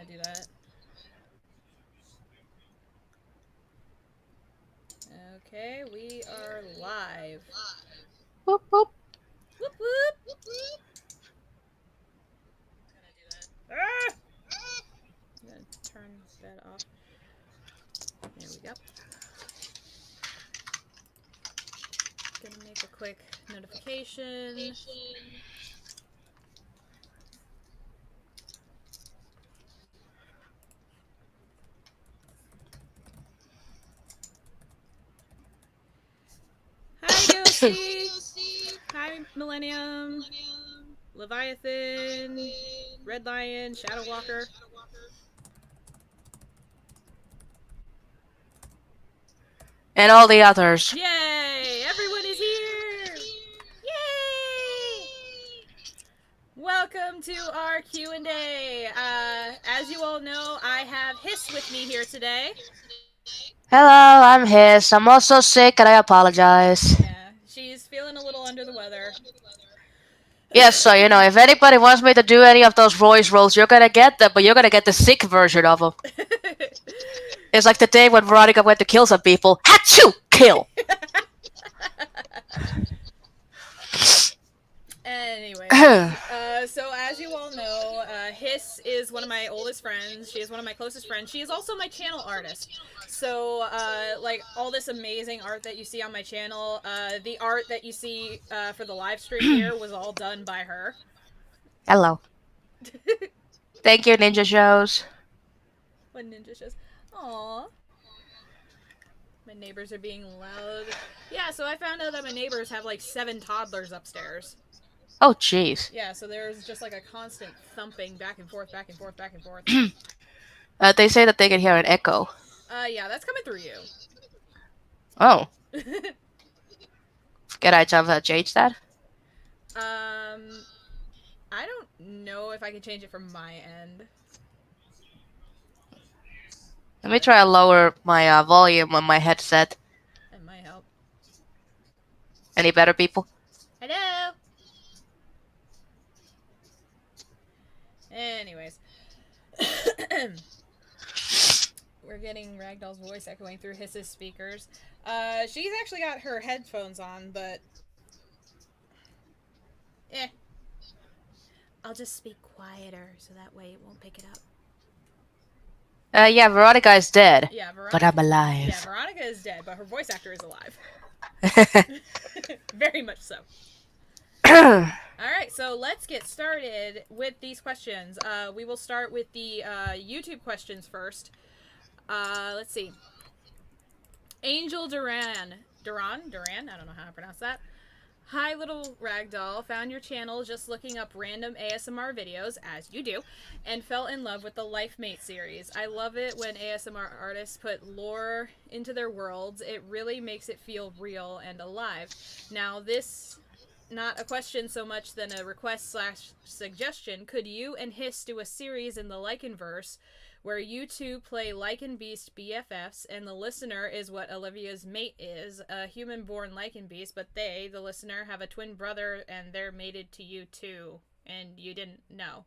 do that. Okay, we are live. Whoop, whoop. Whoop whoop! Ah! I'm gonna turn that off. There we go. Gonna make a quick notification. Hi, Ghosty! Hi, Millennium! Leviathan! Red Lion! Shadow Walker! And all the others. Yay! Everyone is here! Yay! Welcome to our Q&A. As you all know, I have HiSS with me here today. Hello, I'm HiSS. I'm also sick and I apologize. Yeah, she's feeling a little under the weather. Yes, so if anybody wants me to do any of those voice roles, you're gonna get them, but you're gonna get the sick version of them. It's like the day when Veronica went to kill some people. Achoo! Kill! Anyway, so as you all know, HiSS is one of my oldest friends. She is one of my closest friends. She is also my channel artist. So, like, all this amazing art that you see on my channel, the art that you see for the live stream here was all done by her. Hello. Thank you, Ninja Shows. What ninja shows? Aww. My neighbors are being loud. Yeah, so I found out that my neighbors have like 7 toddlers upstairs. Oh, jeez. Yeah, so there's just like a constant thumping back and forth, back and forth, back and forth. They say that they can hear an echo. Yeah, that's coming through you. Oh. Can I change that? I don't know if I can change it from my end. Let me try to lower my volume on my headset. That might help. Any better, people? Hello! Anyways. We're getting Ragdoll's voice echoing through HiSS speakers. She's actually got her headphones on, but... I'll just speak quieter, so that way it won't pick it up. Yeah, Veronica is dead. Yeah, Veronica... But I'm alive. Yeah, Veronica is dead, but her voice actor is alive. Very much so. Alright, so let's get started with these questions. We will start with the YouTube questions first. Let's see. Angel Duran? I don't know how to pronounce that. Hi, little ragdoll. Found your channel just looking up random ASMR videos, as you do, and fell in love with the LifeMate series. I love it when ASMR artists put lore into their worlds. It really makes it feel real and alive. Now, this... not a question so much than a request / suggestion. Could you and HiSS do a series in the Lycanverse where you two play Lycan Beast BFFs and the listener is what Olivia's mate is, a human-born Lycan Beast, but they, the listener, have a twin brother and they're mated to you too, and you didn't know?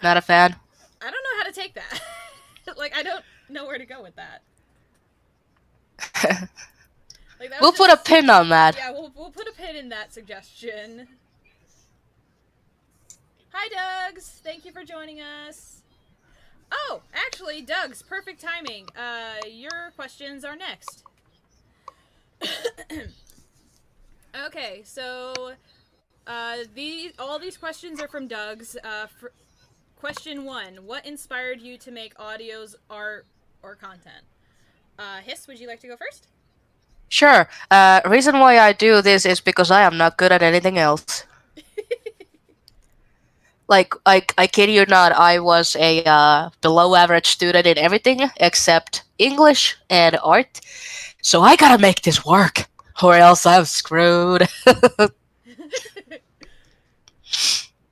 Not a fan. I don't know how to take that. Like, I don't know where to go with that. Like, that We'll put a pin on that. Yeah, we'll put a pin in that suggestion. Hi, Dougs! Thank you for joining us. Oh, actually, Dougs, perfect timing. Your questions are next. Okay, so all these questions are from Dougs. Question 1: what inspired you to make audios, art, or content? HiSS, would you like to go first? Sure. Reason why I do this is because I am not good at anything else. Like, I kid you not, I was a below average student in everything except English and art. So I gotta make this work, or else I'm screwed.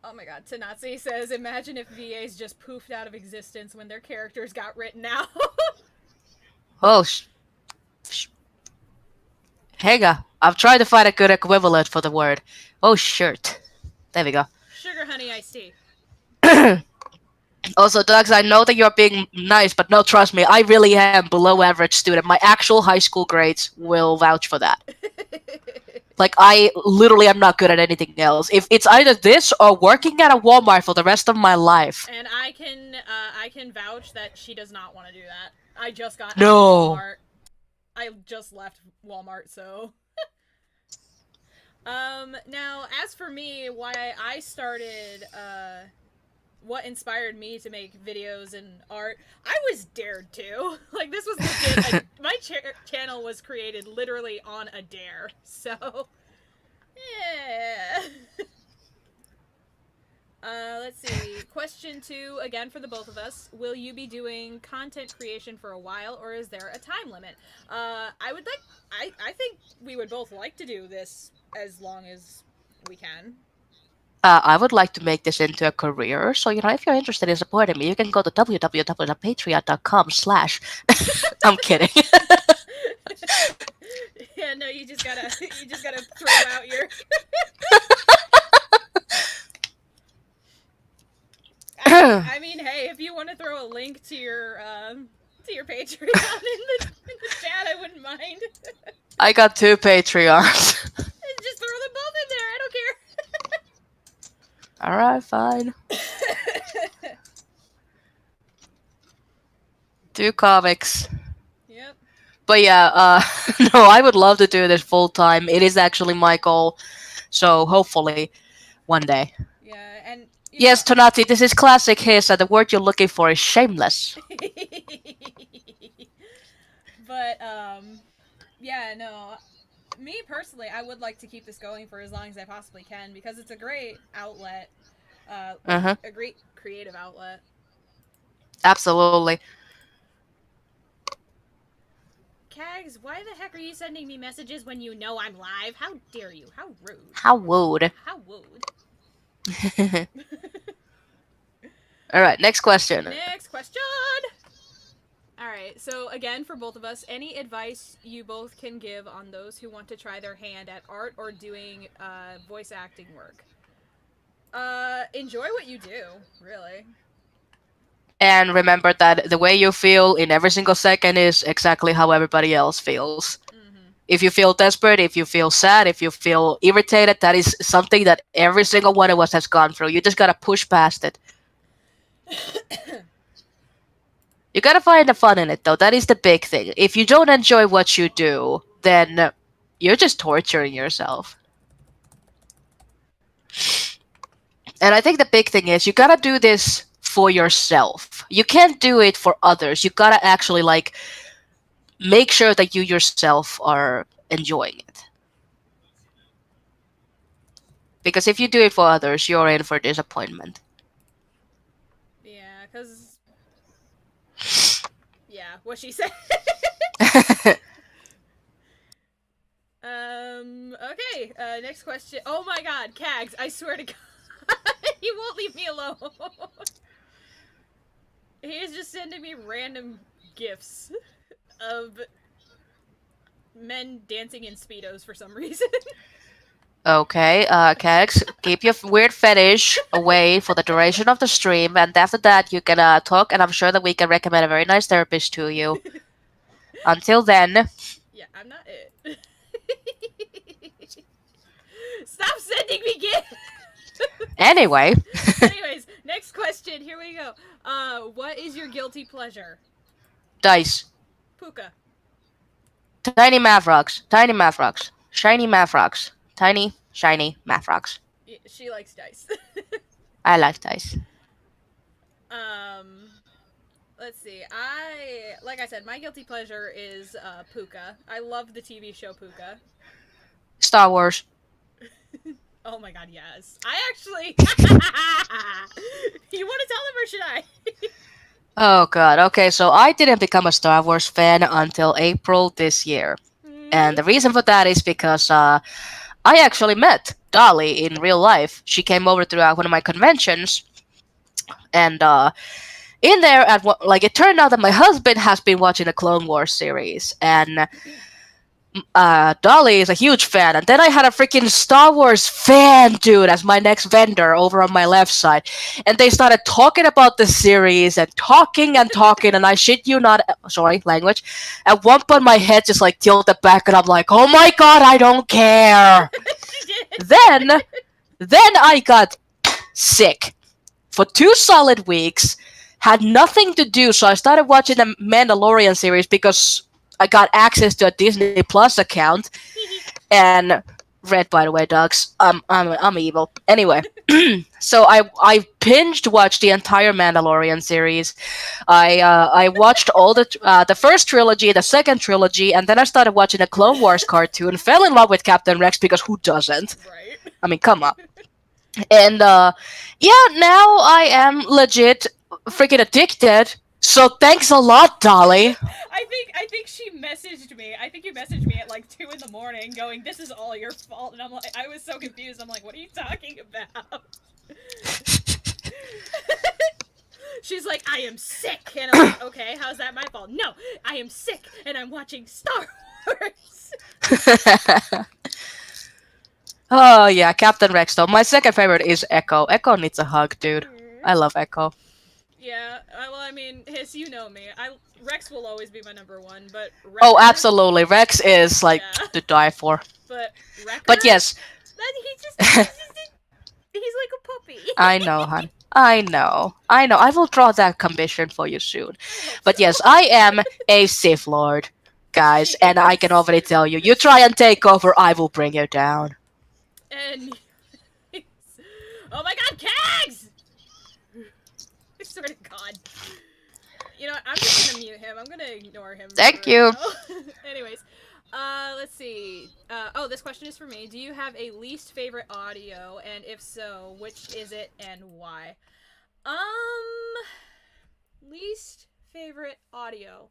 Oh my god, Tanatsi says, imagine if VAs just poofed out of existence when their characters got written out. Oh, Hang on. I'm trying to find a good equivalent for the word. Oh, shirt. There we go. Sugar honey iced tea. Also, Doug's, I know that you're being nice, but no, trust me, I really am below average student. My actual high school grades will vouch for that. Like, I literally am not good at anything else. If it's either this or working at a Walmart for the rest of my life. And I can vouch that she does not want to do that. I just got out of No. Walmart. I just left Walmart, so. Now, as for me, why I started, what inspired me to make videos and art, I was dared to. Like, this was legit. My channel was created literally on a dare, so. Yeah. Let's see. Question 2, again for the both of us. Will you be doing content creation for a while, or is there a time limit? I think we would both like to do this as long as we can. I would like to make this into a career. So, if you're interested in supporting me, you can go to www.patreon.com/ I'm kidding. Yeah, no, you just gotta throw out your. I mean, hey, if you want to throw a link to your Patreon in the chat, I wouldn't mind. I got 2 Patreons. Just throw them both in there. I don't care. Alright, fine. 2 comics. Yep. But yeah, no, I would love to do this full time. It is actually my goal. So hopefully, one day. Yeah, and yes, Tonati, this is classic HiSS, and the word you're looking for is shameless. But yeah, no. Me personally, I would like to keep this going for as long as I possibly can because it's a great outlet, a great creative outlet. Absolutely. Kags, why the heck are you sending me messages when you know I'm live? How dare you? How rude. How rude. How rude. Alright, next question. Next question! Alright, so again, for both of us, any advice you both can give on those who want to try their hand at art or doing voice acting work? Enjoy what you do, really. And remember that the way you feel in every single second is exactly how everybody else feels. Mm-hmm. If you feel desperate, if you feel sad, if you feel irritated, that is something that every single one of us has gone through. You just gotta push past it. You gotta find the fun in it, though. That is the big thing. If you don't enjoy what you do, then you're just torturing yourself. And I think the big thing is you gotta do this for yourself. You can't do it for others. You gotta actually make sure that you yourself are enjoying it. Because if you do it for others, you're in for disappointment. Yeah, because... yeah, what she said. Okay, next question. Oh my god, Kags, I swear to God. He won't leave me alone. He is just sending me random gifs of men dancing in Speedos for some reason. Okay, Kex, keep your weird fetish away for the duration of the stream, and after that you can talk, and I'm sure that we can recommend a very nice therapist to you. Until then... Yeah, I'm not it. Stop sending me gifts! Anyways, next question. Here we go. What is your guilty pleasure? Dice. Puka. Tiny math rocks. Tiny math rocks. Shiny math rocks. Tiny, shiny math rocks. She likes dice. I like dice. Let's see. Like I said, my guilty pleasure is Puka. I love the TV show Puka. Star Wars. Oh my god, yes. I actually... You want to tell him or should I? Oh god, okay, so I didn't become a Star Wars fan until April this year. And the reason for that is because I actually met Dolly in real life. She came over to one of my conventions. And in there, it turned out that my husband has been watching the Clone Wars series. And Dolly is a huge fan, and then I had a freaking Star Wars fan dude as my next vendor over on my left side, and they started talking about the series and talking, and I shit you not, sorry, language. At one point, my head just like tilted back, and I'm like, "Oh my god, I don't care." then, then I got sick for 2 solid weeks. Had nothing to do, so I started watching the Mandalorian series because I got access to a Disney Plus account. And red, by the way, dogs. I'm evil. Anyway, so I binged watched the entire Mandalorian series. I watched all the first trilogy, the second trilogy, and then I started watching a Clone Wars cartoon. Fell in love with Captain Rex because who doesn't? Right. I mean, come on. And yeah, now I am legit freaking addicted. So thanks a lot, Dolly. I think she messaged me. I think you messaged me at like 2 in the morning, going, "This is all your fault," and I'm like, I was so confused. I'm like, "What are you talking about?" She's like, "I am sick," and I'm like, "Okay, how's that my fault?" "No, I am sick, and I'm watching Star Wars." Oh yeah, Captain Rex though. My second favorite is Echo. Echo needs a hug, dude. I love Echo. Yeah, well, I mean, Hiss, you know me. Rex will always be my number one, but Wrecker, Oh, absolutely. Rex is like yeah. to die for. But Wrecker, But yes, he's like a puppy. I know, hon. I know. I will draw that commission for you soon. I hope But so. yes, I am a Sith Lord, guys, She and I is. can already tell you, you try and take over, I will bring you down. And oh my god, Kags! I swear to God. You know what? I'm just gonna mute him. I'm gonna ignore him. Thank you. Anyways, let's see. Oh, this question is for me. Do you have a least favorite audio, and if so, which is it and why? Least favorite audio.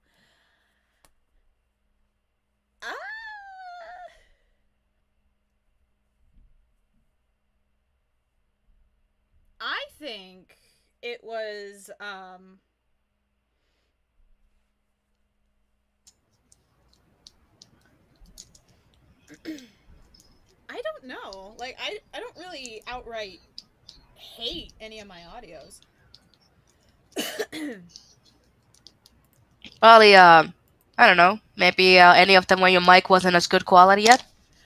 I think it was I don't know. Like I don't really outright hate any of my audios. Probably, I don't know. Maybe any of them where your mic wasn't as good quality yet.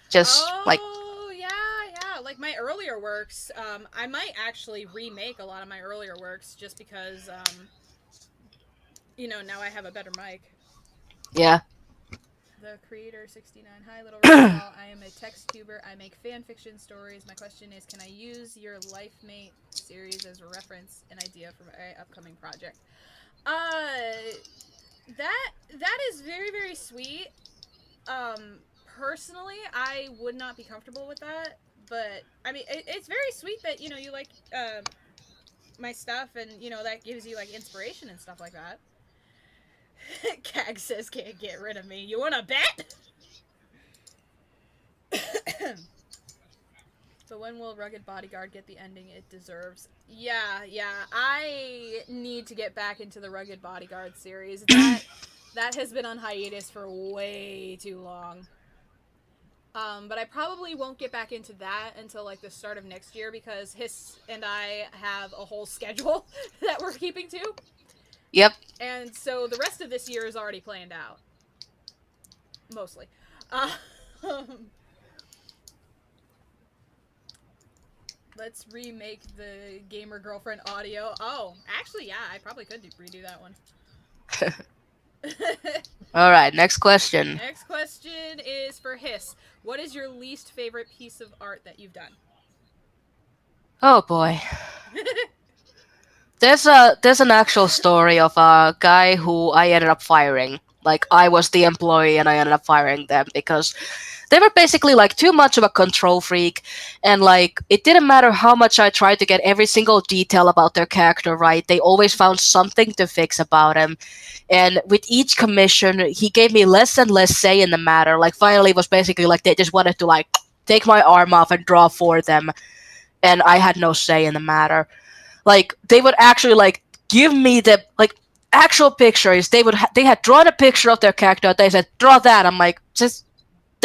Just like, Oh yeah, yeah. Like my earlier works, I might actually remake a lot of my earlier works just because now I have a better mic. yeah. The Creator 69. Hi, Little Red. I am a text tuber. I make fan fiction stories. My question is, can I use your Life Mate series as a reference, an idea for my upcoming project? That is very, very sweet. Personally, I would not be comfortable with that, but I mean, it's very sweet that you like my stuff, and that gives you like inspiration and stuff like that. Cag says can't get rid of me. You wanna bet? So when will Rugged Bodyguard get the ending it deserves? Yeah. I need to get back into the Rugged Bodyguard series. That has been on hiatus for way too long. But I probably won't get back into that until like the start of next year because Hiss and I have a whole schedule that we're keeping to. Yep. And so the rest of this year is already planned out. Mostly. Let's remake the Gamer Girlfriend audio. Oh, actually, yeah, I probably could redo that one. Alright, next question. Next question is for Hiss. What is your least favorite piece of art that you've done? Oh boy. There's an actual story of a guy who I ended up firing. Like I was the employee and I ended up firing them because they were basically like too much of a control freak, and like it didn't matter how much I tried to get every single detail about their character right, they always found something to fix about him. And with each commission, he gave me less and less say in the matter. Like finally, it was basically like they just wanted to like take my arm off and draw for them, and I had no say in the matter. Like they would actually like give me the like actual pictures. They had drawn a picture of their character. They said draw that. I'm like just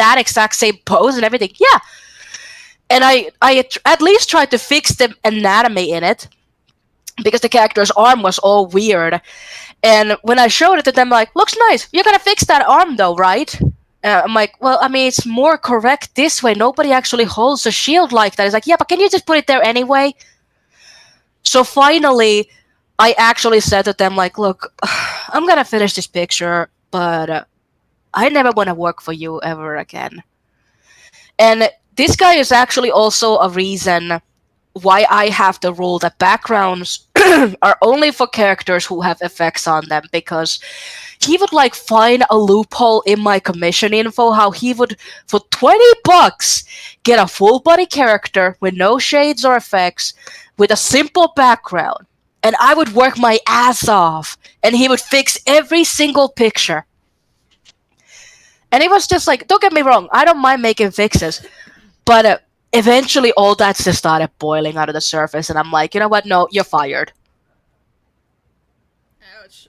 that exact same pose and everything. Yeah. And I at least tried to fix the anatomy in it because the character's arm was all weird. And when I showed it to them, like, looks nice. You're gonna fix that arm though, right? I'm like, well, I mean, it's more correct this way. Nobody actually holds a shield like that. It's like, yeah, but can you just put it there anyway? So finally, I actually said to them, like, look, I'm gonna finish this picture, but I never want to work for you ever again. And this guy is actually also a reason why I have the rule that backgrounds are only for characters who have effects on them, because he would like find a loophole in my commission info how he would for $20 get a full body character with no shades or effects with a simple background, and I would work my ass off and he would fix every single picture. And it was just like, don't get me wrong, I don't mind making fixes, but eventually all that just started boiling out of the surface, and I'm like, you know what, no, you're fired. Ouch.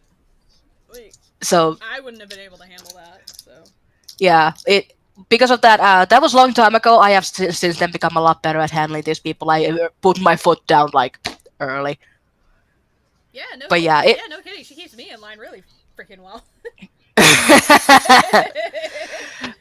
Wait, So I wouldn't have been able to handle that. So yeah, it because of that. That was a long time ago. I have since then become a lot better at handling these people. I put my foot down like early. yeah, no. But yeah, yeah, no kidding. She keeps me in line really freaking well.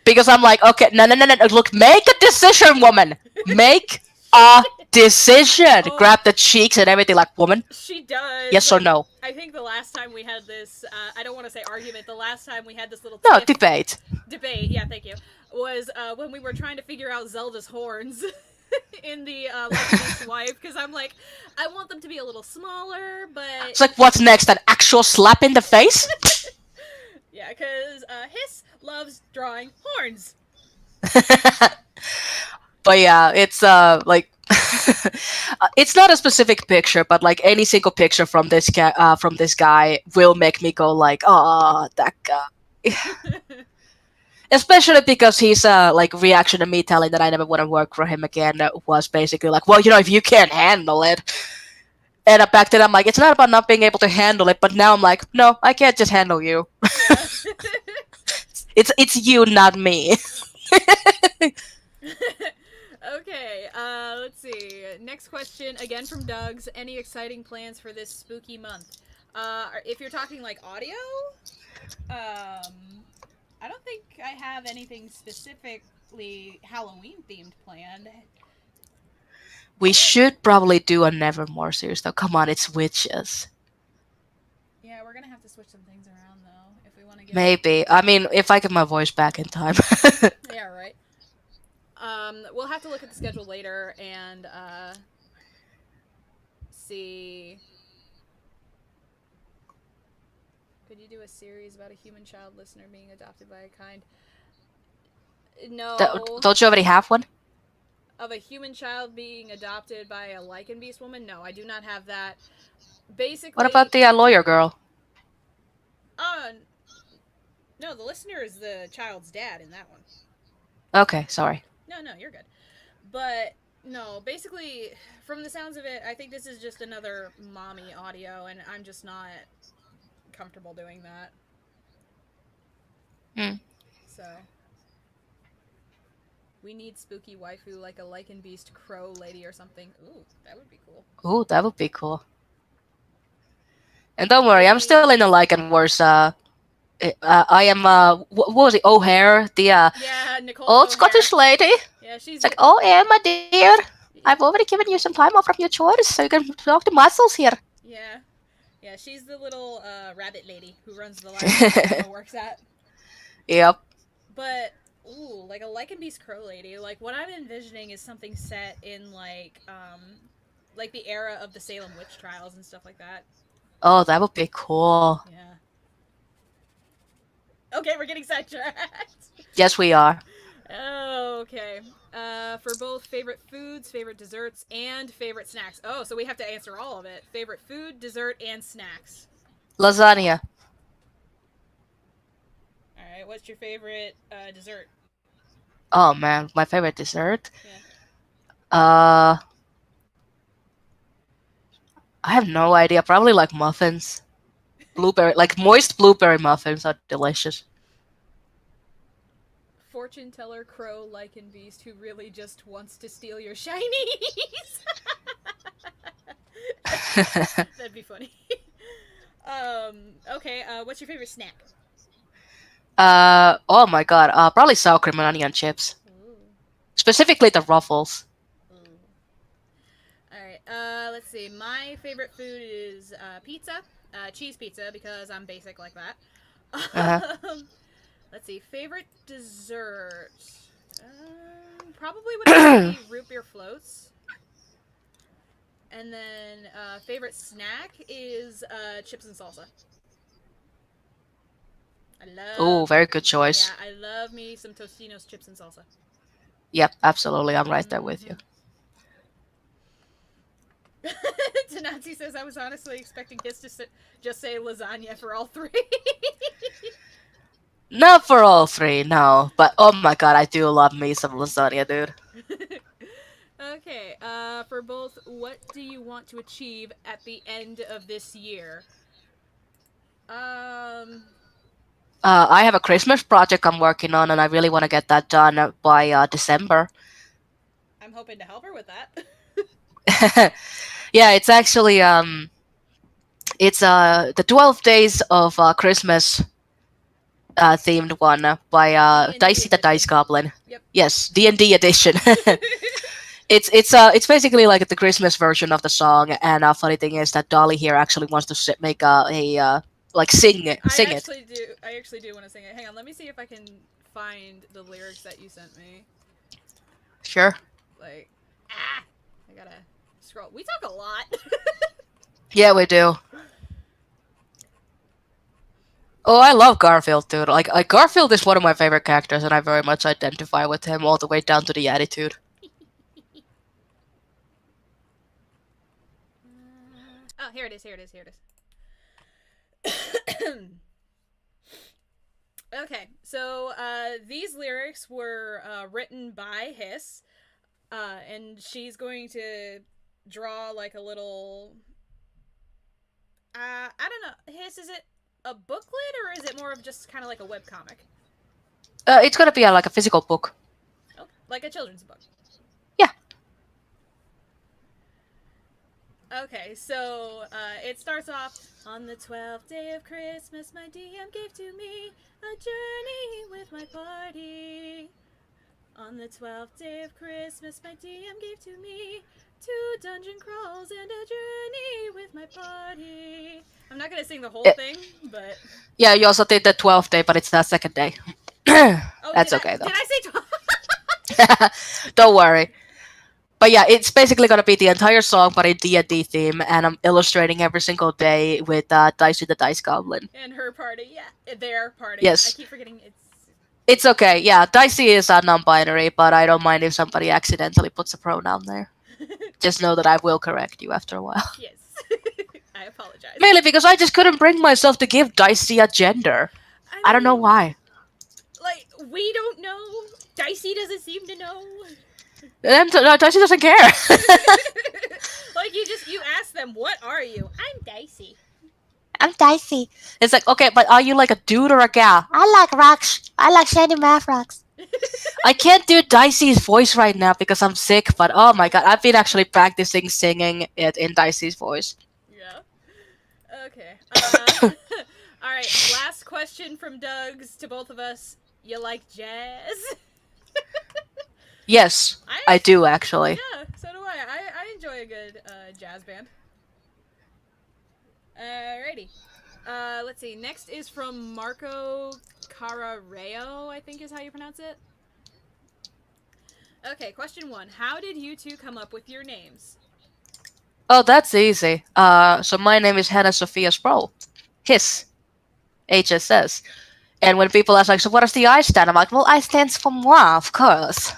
because I'm like, okay, no, look, make a decision, woman. Make a decision. Oh. Grab the cheeks and everything, like, woman. She does. Yes or no? I think the last time we had this, I don't want to say argument. The last time we had this little No, debate. Debate. Yeah, thank you. Was when we were trying to figure out Zelda's horns. In the Legacy's wife, because I'm like, I want them to be a little smaller, but it's like, what's next? An actual slap in the face? Yeah, because HiSS loves drawing horns. But yeah, it's like it's not a specific picture, but like any single picture from this guy will make me go like, oh, that guy. Especially because his like reaction to me telling that I never want to work for him again was basically like, well, you know, if you can't handle it. And back then I'm like, it's not about not being able to handle it, but now I'm like, no, I can't just handle you. Yeah. It's you, not me. Okay, let's see. Next question, again from Doug's. Any exciting plans for this spooky month? If you're talking like audio, I don't think I have anything specifically Halloween themed planned. We should probably do a Nevermore series, though. Come on, it's witches. Yeah, we're gonna have to switch some things around though if we want to get. Maybe. I mean, if I get my voice back in time. Yeah, right. We'll have to look at the schedule later and see. Could you do a series about a human child listener being adopted by a kind? No. Don't you already have one? Of a human child being adopted by a lichen beast woman? No, I do not have that. Basically. What about the lawyer girl? No, the listener is the child's dad in that one. Okay, sorry. No, you're good. But no, basically, from the sounds of it, I think this is just another mommy audio, and I'm just not comfortable doing that. So we need spooky waifu like a lichen beast crow lady or something. Ooh, that would be cool. Ooh, that would be cool. And don't worry, I'm still in the lichen wars. I am what was it? O'Hare, the yeah, Nicole old O'Hare. Scottish lady. Yeah, she's like, oh yeah, my dear, I've already given you some time off from your chores, so you can talk to muscles here. Yeah, she's the little rabbit lady who runs the library works at. Yep. But ooh, like a lichen beast crow lady. Like what I'm envisioning is something set in like the era of the Salem witch trials and stuff like that. Oh, that would be cool. Yeah. Okay, we're getting sidetracked. Yes, we are. Oh, okay. For both favorite foods, favorite desserts, and favorite snacks. Oh, so we have to answer all of it. Favorite food, dessert, and snacks. Lasagna. Alright, what's your favorite dessert? Oh man, my favorite dessert? Yeah. I have no idea. Probably like muffins. Blueberry, like moist blueberry muffins are delicious. fortune teller, crow, lichen beast who really just wants to steal your shinies. That'd be funny. Okay, what's your favorite snack? Oh my god, probably sour cream and onion chips. Ooh. Specifically the Ruffles. Ooh. Alright, let's see. My favorite food is pizza. Cheese pizza, because I'm basic like that. Uh-huh. Let's see. Favorite dessert? Probably would have to be root beer floats. And then favorite snack is chips and salsa. Ooh, very good choice. Yeah, I love me some Tostino's chips and salsa. Yep, absolutely. I'm right there with you. Tanatsi says, I was honestly expecting HiSS to just say lasagna for all three. Not for all three, no. But oh my god, I do love me some lasagna, dude. Okay, for both, what do you want to achieve at the end of this year? I have a Christmas project I'm working on, and I really want to get that done by December. I'm hoping to help her with that. Yeah, it's actually it's the 12 Days of Christmas themed one by D&D Dicey the edition. Dice Goblin. Yep. Yes, D&D edition. It's basically like the Christmas version of the song, and funny thing is that Dolly here actually wants to make sing it. I actually do want to sing it. Hang on, let me see if I can find the lyrics that you sent me. Sure. I gotta scroll. We talk a lot. Yeah, we do. Oh, I love Garfield, dude. Like Garfield is one of my favorite characters, and I very much identify with him all the way down to the attitude. Oh, here it is. Okay, so these lyrics were written by HiSS, and she's going to draw like a little. I don't know. HiSS, is it a booklet or is it more of just kind of like a webcomic? It's gonna be like a physical book. Oh, like a children's book. Yeah. Okay, so it starts off on the 12th day of Christmas. My DM gave to me a journey with my party. On the 12th day of Christmas, my DM gave to me 2 dungeon crawls and a journey with my party. I'm not gonna sing the whole thing, but yeah, you also did the 12th day, but it's the second day. That's okay though. Did I say 12? Don't worry. But yeah, it's basically gonna be the entire song, but in D&D theme, and I'm illustrating every single day with Dicey the Dice Goblin. And her party, yeah, their party. Yes. I keep forgetting It's okay. Yeah, Dicey is non-binary, but I don't mind if somebody accidentally puts a pronoun there. Just know that I will correct you after a while. Yes. I apologize. Mainly because I just couldn't bring myself to give Dicey a gender. I don't know why. Like, we don't know. Dicey doesn't seem to know. No, Dicey doesn't care. Like, you ask them, what are you? I'm Dicey. I'm Dicey. It's like, okay, but are you like a dude or a gal? I like rocks. I like shiny math rocks. I can't do Dicey's voice right now because I'm sick, but oh my god, I've been actually practicing singing it in Dicey's voice. Yeah. Okay. Alright, last question from Doug's to both of us. You like jazz? Yes, I do actually. Yeah, so do I. I enjoy a good jazz band. Alrighty. Let's see. Next is from Marco Carareo, I think is how you pronounce it. Okay, question 1. How did you two come up with your names? Oh, that's easy. So my name is Hannah Sophia Sproul. HiSS. HSS. And when people ask, like, so what does the I stand? I'm like, well, I stands for moi, of course.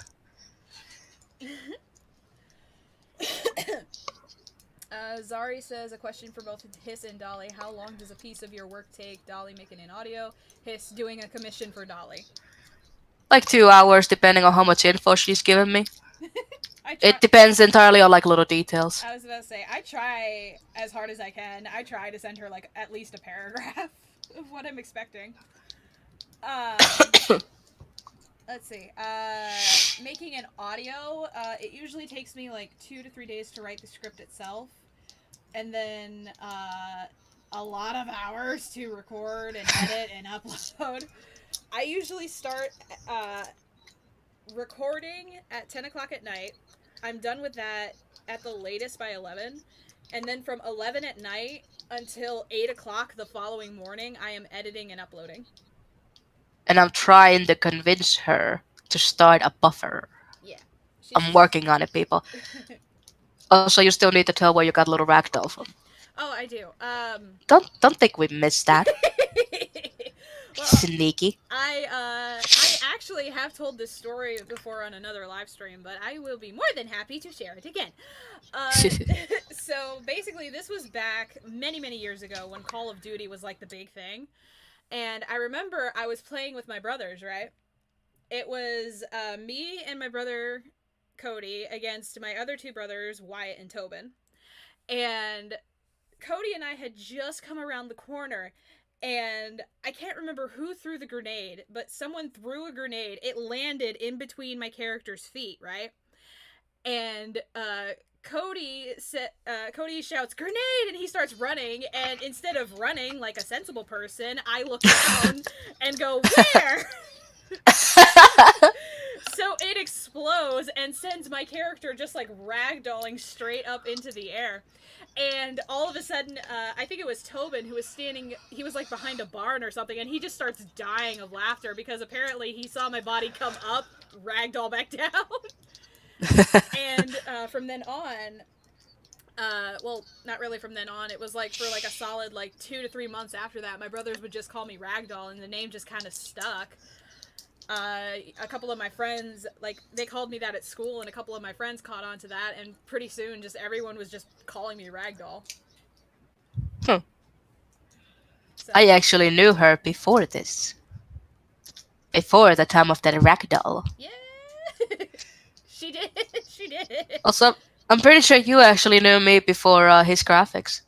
Zari says, a question for both HiSS and Dolly. How long does a piece of your work take? Dolly making an audio, HiSS doing a commission for Dolly. Like 2 hours, depending on how much info she's given me. It depends entirely on like little details. I was about to say, I try as hard as I can. I try to send her like at least a paragraph of what I'm expecting. let's see. Making an audio, it usually takes me like 2 to 3 days to write the script itself, and then a lot of hours to record and edit and upload. I usually start uh, recording at 10 o'clock at night. I'm done with that at the latest by 11. And then from 11 at night until 8 o'clock the following morning, I am editing and uploading. And I'm trying to convince her to start a buffer. Yeah. I'm working on it, people. Also, you still need to tell where you got little ragdoll from. Oh, I do. Don't think we missed that. Well, Sneaky. I actually have told this story before on another live stream, but I will be more than happy to share it again. So basically, this was back many years ago when Call of Duty was like the big thing, and I remember I was playing with my brothers. Right, it was me and my brother Cody against my other two brothers Wyatt and Tobin, and Cody and I had just come around the corner, and I can't remember who threw the grenade, but someone threw a grenade. It landed in between my character's feet, right? And Cody shouts "grenade" and he starts running. And instead of running like a sensible person, I look down and go, "Where?" So it explodes and sends my character just like ragdolling straight up into the air. And all of a sudden, I think it was Tobin who was standing, he was like behind a barn or something, and he just starts dying of laughter because apparently he saw my body come up, ragdoll back down. And from then on, well, not really from then on, it was like for like a solid like 2 to 3 months after that, my brothers would just call me Ragdoll, and the name just kind of stuck. A couple of my friends, like, they called me that at school, and a couple of my friends caught on to that, and pretty soon just everyone was just calling me Ragdoll. So. I actually knew her before this. Before the time of that Ragdoll. Yeah! She did! She did! Also, I'm pretty sure you actually knew me before HiSS Graphics.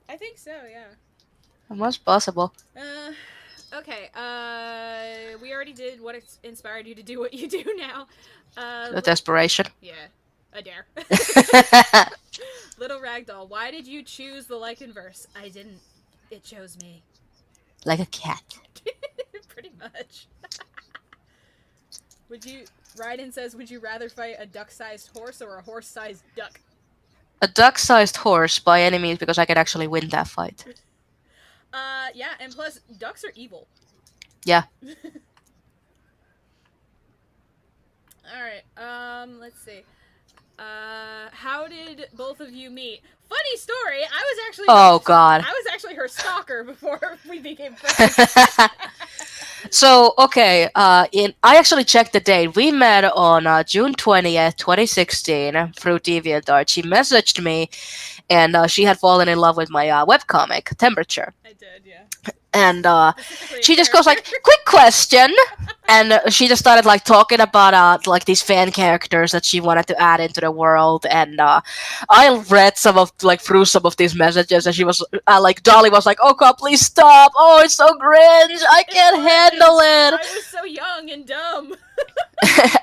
I think so, yeah. It was possible. Okay, we already did what inspired you to do what you do now. The desperation. Yeah, a dare. Little Ragdoll, why did you choose the Lycanverse? I didn't. It chose me. Like a cat. Pretty much. Raiden says, would you rather fight a duck-sized horse or a horse-sized duck? A duck-sized horse by any means, because I could actually win that fight. Yeah, and plus, ducks are evil. Yeah. Alright, let's see. How did both of you meet? Funny story, I was actually... Oh, God. I was actually her stalker before we became friends. So, okay, I actually checked the date. We met on June 20th, 2016 through DeviantArt. She messaged me, and she had fallen in love with my webcomic, Temperature. I did, yeah. And she just goes like, quick question. And she just started like talking about like these fan characters that she wanted to add into the world. And I read through some of these messages, and she was like, Dolly was like, oh God, please stop. Oh, it's so cringe. I can't handle it. I was so young and dumb.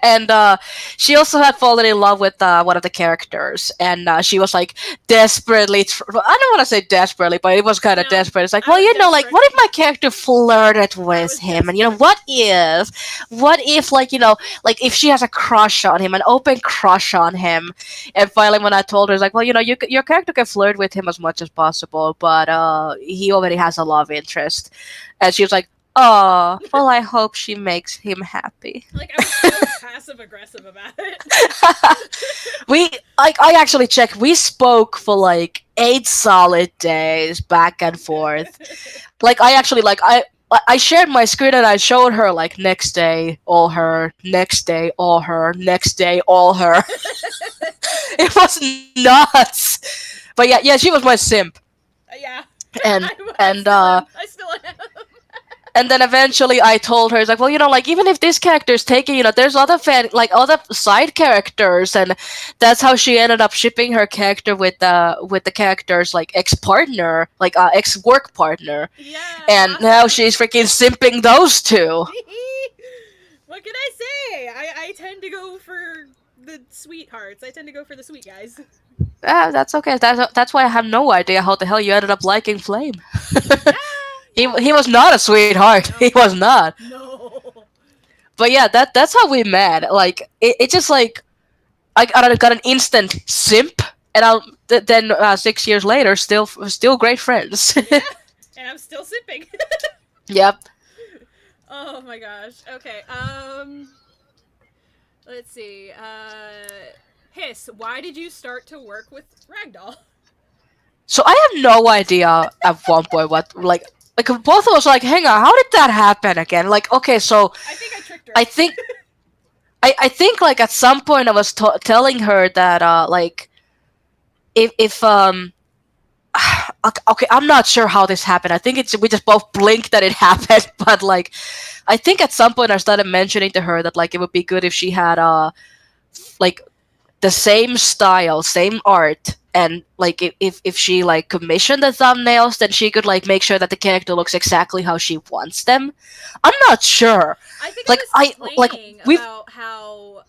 And she also had fallen in love with one of the characters, and she was like desperately I don't want to say desperately, but it was kind of desperate. It's like, well, you know, like, what if my character flirted with him, and you know, what if like, you know, like if she has a crush on him, an open crush on him. And finally when I told her, it's like, well, you know, your character can flirt with him as much as possible, but he already has a love interest. And she was like, oh, well, I hope she makes him happy. Like, I was so passive-aggressive about it. I actually checked. We spoke for like 8 solid days, back and forth. Like, I shared my screen and I showed her, like, next day, all her, next day, all her, next day, all her. It was nuts. But yeah, she was my simp. Yeah. And I still am. And then eventually I told her, it's like, well, you know, like, even if this character's taken, you know, there's other other side characters, and that's how she ended up shipping her character with the character's, like, ex-partner, like, ex-work partner. Yeah. And now she's freaking simping those two. Well, What can I say? I tend to go for the sweethearts. I tend to go for the sweet guys. That's okay. That's why I have no idea how the hell you ended up liking Flame. He was not a sweetheart. No. He was not. No. But yeah, that's how we met. Like it just like I got an instant simp, and then 6 years later, still great friends. Yeah, and I'm still sipping. Yep. Oh my gosh. Okay. Let's see. HiSS, why did you start to work with Ragdoll? So I have no idea at one point what like both of us were like, hang on, how did that happen again? Like, okay, so I think I tricked her. I think like at some point I was telling her that like if okay, I'm not sure how this happened. I think we just both blinked that it happened, but like I think at some point I started mentioning to her that like it would be good if she had like the same style, same art, and like if she like commissioned the thumbnails, then she could like make sure that the character looks exactly how she wants them. I'm not sure. I think like I was complaining we've about how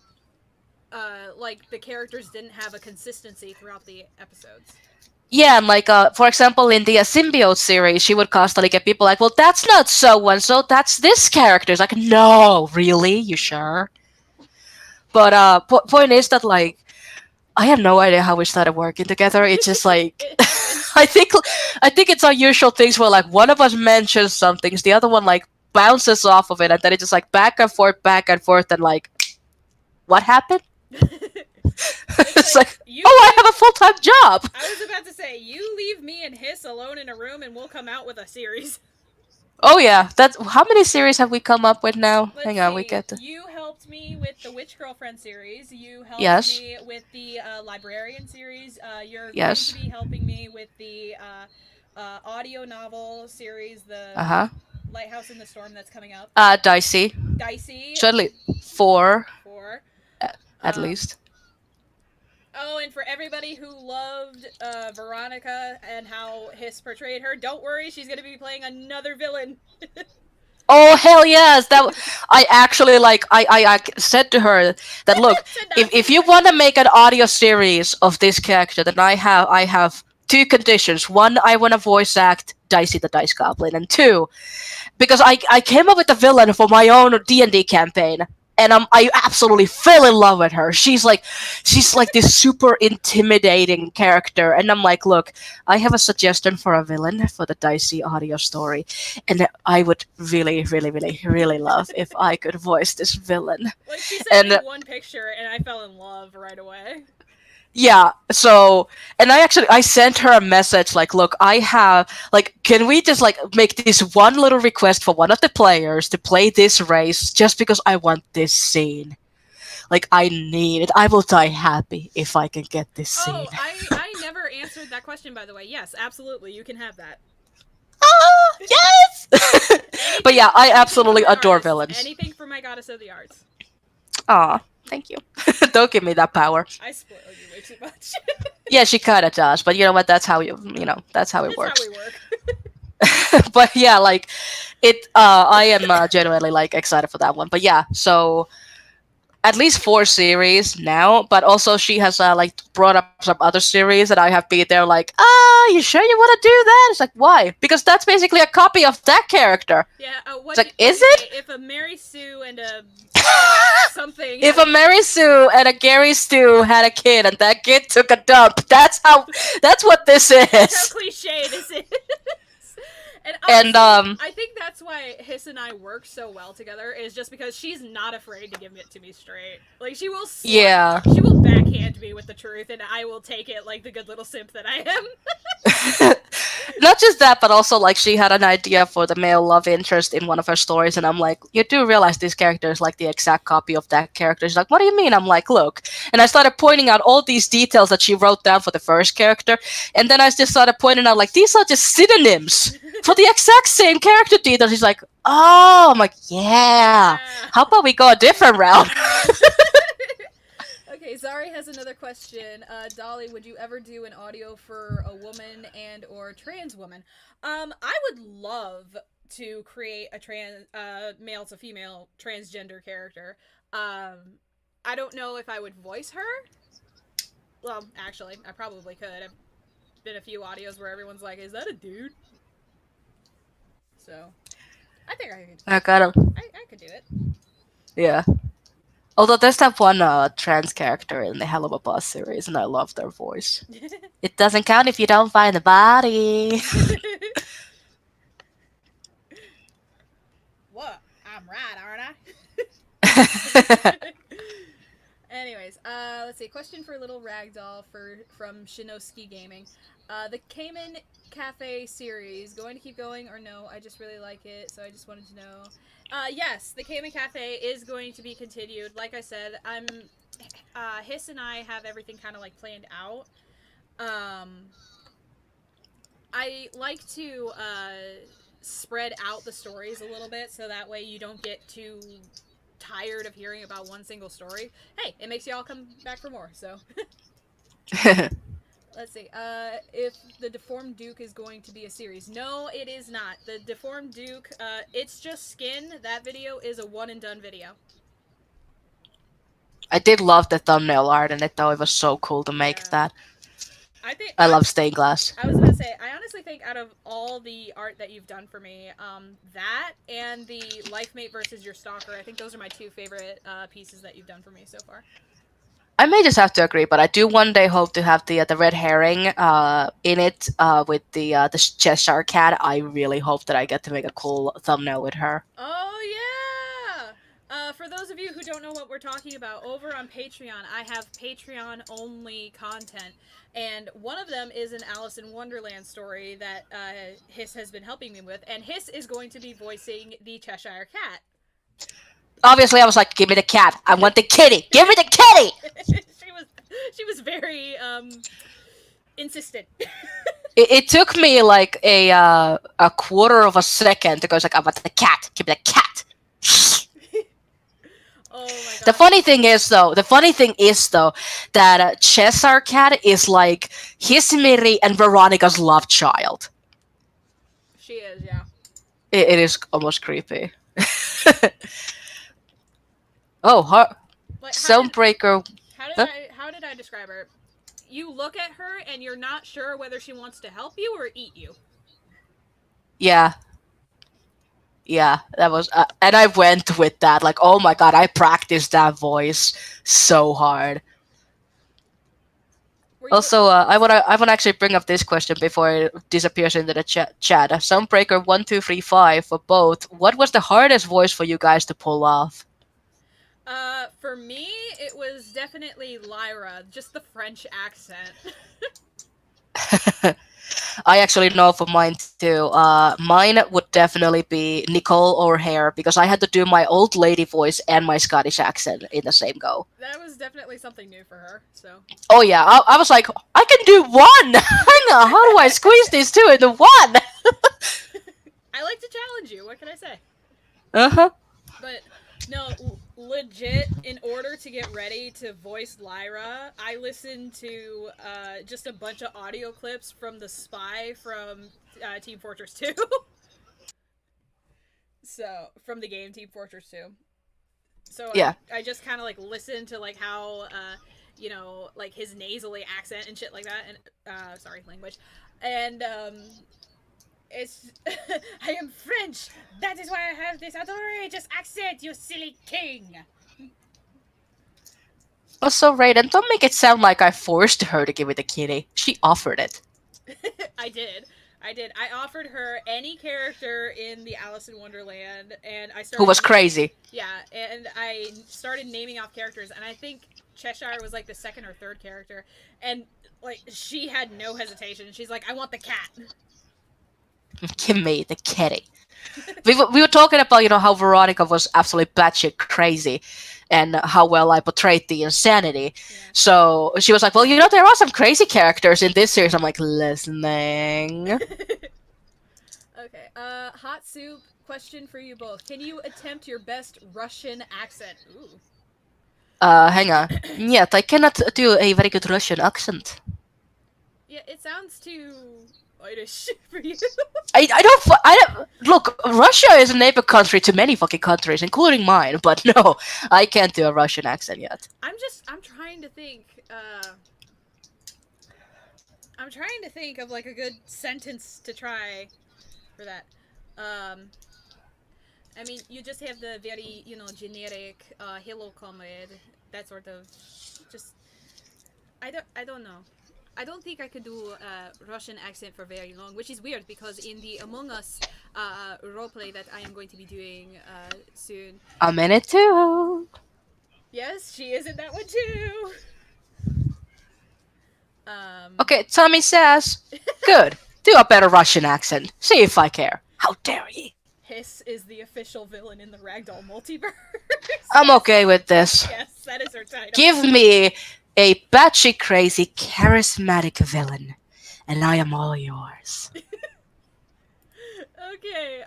like the characters didn't have a consistency throughout the episodes. yeah, and like for example in the symbiote series, she would constantly get people like, well, that's not so and so, that's this character. It's like, no, really, you sure? But point is that like I have no idea how we started working together. It's just like It happened. I think it's our usual things where like one of us mentions some things, the other one like bounces off of it, and then it's just like back and forth, and like, what happened? It's like, oh, I have a full-time job. I was about to say, you leave me and HiSS alone in a room, and we'll come out with a series. Oh yeah, that's how many series have we come up with now? Let's Hang on, see. we get to... You helped me with the Witch Girlfriend series. You helped Yes. me with the Librarian series. You're Yes. going to be helping me with the audio novel series, the Uh-huh. Lighthouse in the Storm that's coming up. Dicey. Dicey. Certainly 4 4. at least. Oh, and for everybody who loved Veronica and how HiSS portrayed her, don't worry, she's going to be playing another villain. Oh hell yes! That I actually like. I said to her that look, if you want to make an audio series of this character, then I have 2 conditions. 1, I want to voice act Dicey the Dice Goblin, and 2, because I came up with a villain for my own D&D campaign, and I absolutely fell in love with her. She's like this super intimidating character, and I'm like, look, I have a suggestion for a villain for the Dicey audio story, and I would really, really, really, really love if I could voice this villain. Like, she sent me one picture, and I fell in love right away. Yeah, so, and I sent her a message like, look, I have, like, can we just, like, make this one little request for one of the players to play this race just because I want this scene? Like, I need it. I will die happy if I can get this scene. Oh, I never answered that question, by the way. Yes, absolutely, you can have that. Yes! But yeah, I absolutely adore villains. Anything for my Goddess of the Arts. Aw, thank you. Don't give me that power. I spoiled you way too much. Yeah, she kind of does, but you know what? That's how that's how it works. That's how we work. But yeah, like it. I am genuinely like excited for that one. But yeah, so at least 4 series now. But also she has like brought up some other series that I have been there like, you sure you want to do that? It's like, why? Because that's basically a copy of that character. Yeah. It's like, is it? If a Mary Sue and a something. If a Mary Sue and a Gary Stu had a kid and that kid took a dump, that's what this is. That's how cliche this is. And I think that's why HiSS and I work so well together, is just because she's not afraid to give it to me straight. Like, she will she will backhand me with the truth, and I will take it like the good little simp that I am. Not just that, but also like she had an idea for the male love interest in one of her stories, and I'm like, you do realize this character is like the exact copy of that character. She's like, what do you mean? I'm like, look. And I started pointing out all these details that she wrote down for the first character, and then I just started pointing out like, these are just synonyms for the exact same character details. She's like, oh, I'm like, yeah. How about we go a different route? Okay, Zari has another question. Dolly, would you ever do an audio for a woman and or trans woman? I would love to create a male to female transgender character. I don't know if I would voice her. Well, actually, I probably could. I've been a few audios where everyone's like, "Is that a dude?" So I think I could. I gotta. I could do it. Yeah. Although there's that one trans character in the Hell of a Boss series, and I love their voice. It doesn't count if you don't find the body. What? I'm right, aren't I? Anyways, let's see. Question for Little Ragdoll from Shinoski Gaming. The Cayman Cafe series going to keep going or no? I just really like it, so I just wanted to know. Yes, the Cayman Cafe is going to be continued. Like I said, HiSS and I have everything kind of like planned out. I like to spread out the stories a little bit so that way you don't get too tired of hearing about one single story. Hey, it makes you all come back for more, so. Let's see. If the Deformed Duke is going to be a series. No, it is not. The Deformed Duke, it's just skin. That video is a one and done video. I did love the thumbnail art in it, though. It was so cool to make that. I love stained glass. I was about to say, I honestly think out of all the art that you've done for me, that and the Lifemate versus your Stalker, I think those are my two favorite pieces that you've done for me so far. I may just have to agree, but I do one day hope to have the red herring in it with the Cheshire cat. I really hope that I get to make a cool thumbnail with her. Oh yeah! For those of you who don't know what we're talking about, over on Patreon, I have Patreon-only content. And one of them is an Alice in Wonderland story that HiSS has been helping me with. And HiSS is going to be voicing the Cheshire Cat. Obviously, I was like, give me the cat. I want the kitty. Give me the kitty! she was very insistent. It took me like a quarter of a second to go like, I want the cat. Give me the cat. Oh my god. The funny thing is though that Cheshire Cat is like Hismiri and Veronica's love child. She is, yeah. It is almost creepy. Oh, Stonebreaker. How did I describe her? You look at her and you're not sure whether she wants to help you or eat you. Yeah. Yeah, that was, and I went with that. Like, oh my god, I practiced that voice so hard. Also, I wanna actually bring up this question before it disappears into the chat. Sunbreaker 1235 for both. What was the hardest voice for you guys to pull off? For me, it was definitely Lyra, just the French accent. I actually know for mine too. Mine would definitely be Nicole or Hare because I had to do my old lady voice and my Scottish accent in the same go. That was definitely something new for her. So. Oh yeah, I was like, I can do one. Hang on, how do I squeeze these two into one? I like to challenge you. What can I say? But no, legit. In order to get ready to voice Lyra, I listened to just a bunch of audio clips from the spy from Team Fortress 2. So from the game Team Fortress 2. So yeah, I just kind of like listened to like how you know, like his nasally accent and shit like that, and sorry, language, and it's I am French. That is why I have this outrageous accent, you silly king. Also, Raiden, don't make it sound like I forced her to give me the kitty. She offered it. I did. I offered her any character in the Alice in Wonderland, and I started. Who was crazy? Yeah, and I started naming off characters, and I think Cheshire was like the second or third character, and like she had no hesitation. She's like, "I want the cat." Give me the kitty. we were talking about, you know, how Veronica was absolutely batshit crazy and how well I portrayed the insanity. Yeah. So she was like, well, you know, there are some crazy characters in this series. I'm like, listening. Okay. Hot Soup, question for you both. Can you attempt your best Russian accent? Ooh. Hang on. Yet, I cannot do a very good Russian accent. Yeah, it sounds too... Irish for you. I don't look. Russia is a neighbor country to many fucking countries, including mine. But no, I can't do a Russian accent yet. I'm trying to think. I'm trying to think of like a good sentence to try for that. Um, I mean, you just have the very, generic "hello, comrade," that sort of. Just, I don't know. I don't think I could do a Russian accent for very long, which is weird because in the Among Us roleplay that I am going to be doing soon. I'm in it too. Yes, she is in that one too. Okay, Tommy says, "Good. Do a better Russian accent. See if I care. How dare ye?" HiSS is the official villain in the Ragdoll multiverse. I'm okay with this. Yes, that is her title. Give me a batshit crazy, charismatic villain, and I am all yours. Okay,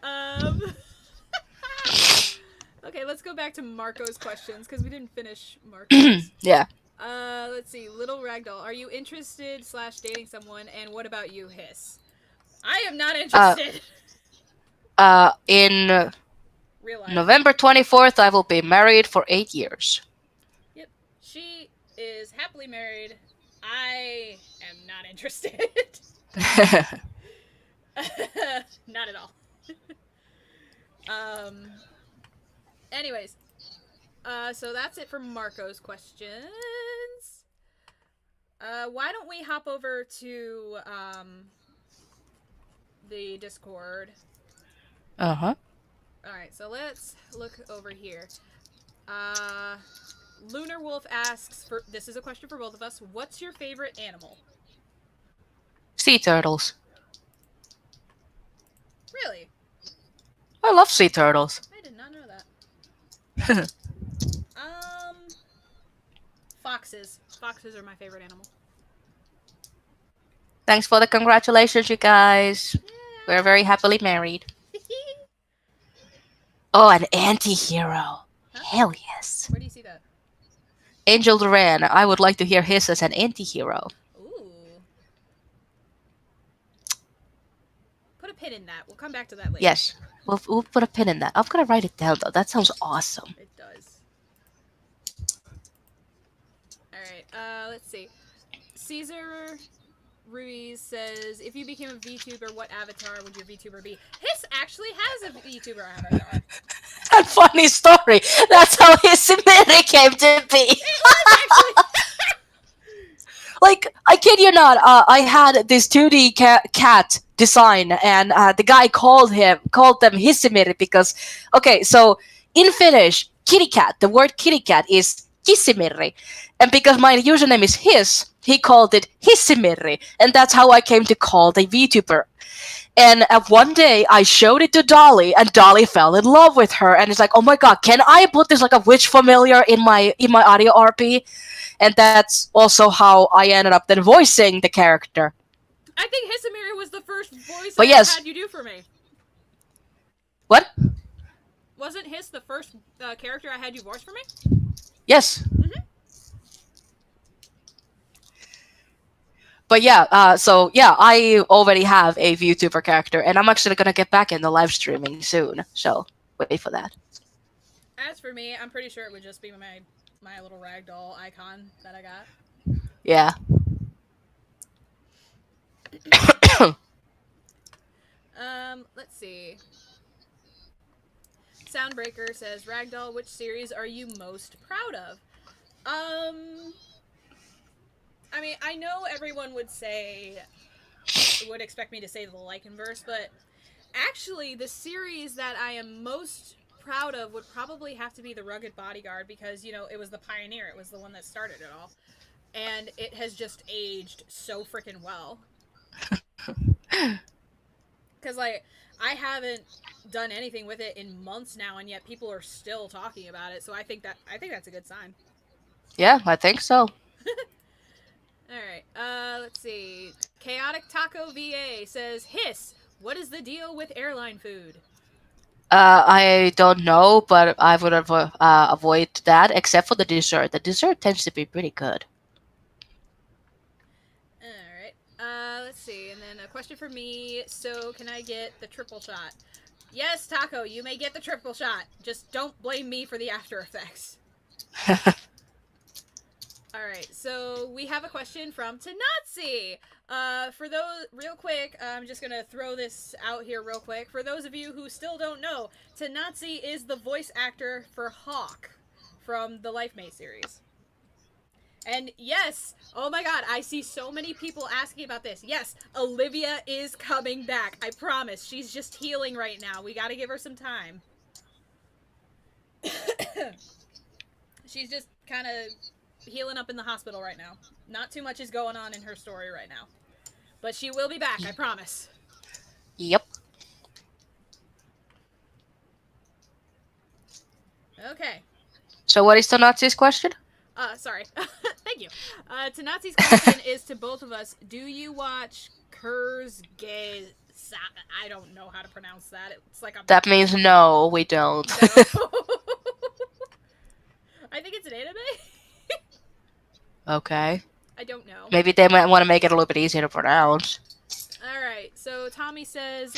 okay, let's go back to Marco's questions, because we didn't finish Marco's. Yeah. Let's see. Little Ragdoll, are you interested / dating someone, and what about you, HiSS? I am not interested. In Real life. November 24th, I will be married for 8 years. Yep. She is happily married. I am not interested. Not at all. Anyways, so that's it for Marco's questions. Why don't we hop over to the Discord? Uh-huh. Alright, so let's look over here. Lunar Wolf asks, this is a question for both of us, what's your favorite animal? Sea turtles. Really? I love sea turtles. I did not know that. Foxes. Foxes are my favorite animal. Thanks for the congratulations, you guys. Yeah. We're very happily married. Oh, an anti-hero. Huh? Hell yes. Where do you see that? Angel Duran. I would like to hear his as an anti-hero. Ooh. Put a pin in that. We'll come back to that later. Yes. We'll put a pin in that. I'm gonna write it down, though. That sounds awesome. It does. Alright, let's see. Caesar Ruiz says, if you became a VTuber, what avatar would your VTuber be? HiSS actually has a VTuber avatar. A funny story. That's how HiSS came to be. It was actually. Like, I kid you not, I had this 2D cat design, and the guy called them Hissimiri because, okay, so in Finnish, kitty cat, the word kitty cat is Kissimiri, and because my username is his, he called it Hissimiri, and that's how I came to call the VTuber. And one day I showed it to Dolly, and Dolly fell in love with her, and it's like, oh my god, can I put this like a witch familiar in my audio RP? And that's also how I ended up then voicing the character. I think Hissimiri was the first voice But I yes. had you do for me. What? Wasn't HiSS the first character I had you voice for me? Yes. Mm-hmm. But yeah, so yeah, I already have a VTuber character, and I'm actually gonna get back into live streaming soon. So wait for that. As for me, I'm pretty sure it would just be my little ragdoll icon that I got. Yeah. Let's see. Soundbreaker says, Ragdoll, which series are you most proud of? I mean, I know everyone would expect me to say the Lycanverse, but actually the series that I am most proud of would probably have to be the Rugged Bodyguard, because, it was the pioneer, it was the one that started it all. And it has just aged so freaking well. Because, like, I haven't done anything with it in months now, and yet people are still talking about it, so I think that's a good sign. Yeah, I think so. Alright, let's see. Chaotic Taco VA says, HiSS, what is the deal with airline food? I don't know, but I would avoid that, except for the dessert. The dessert tends to be pretty good. Alright. Let's see. And then a question for me. So, can I get the triple shot? Yes, Taco, you may get the triple shot. Just don't blame me for the after effects. Alright, so we have a question from Tanatsi. For those, real quick, I'm just gonna throw this out here real quick. For those of you who still don't know, Tanatsi is the voice actor for Hawk from the Life Mate series. And yes, oh my god, I see so many people asking about this. Yes, Olivia is coming back. I promise. She's just healing right now. We gotta give her some time. She's just kind of healing up in the hospital right now. Not too much is going on in her story right now. But she will be back, I promise. Yep. Okay. So what is the Nazi's question? Sorry. Thank you. Tanatsi's question is to both of us. Do you watch Kurzgesagt? I don't know how to pronounce that. It's like a... That means no, we don't. No. I think it's an anime. Okay. I don't know. Maybe they might want to make it a little bit easier to pronounce. Alright, so Tommy says,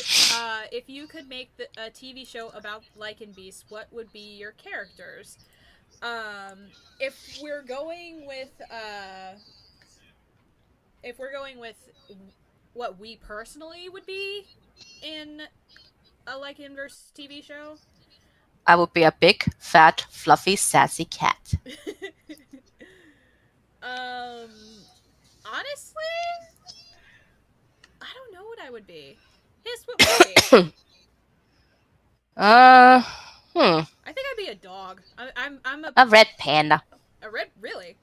if you could make a TV show about Lycan Beasts, what would be your characters? If we're going with what we personally would be in a Lycanverse TV show, I would be a big, fat, fluffy, sassy cat. Honestly, I don't know what I would be. Hiss, what would you be? I think I'd be a dog. I'm a red panda. A red, really?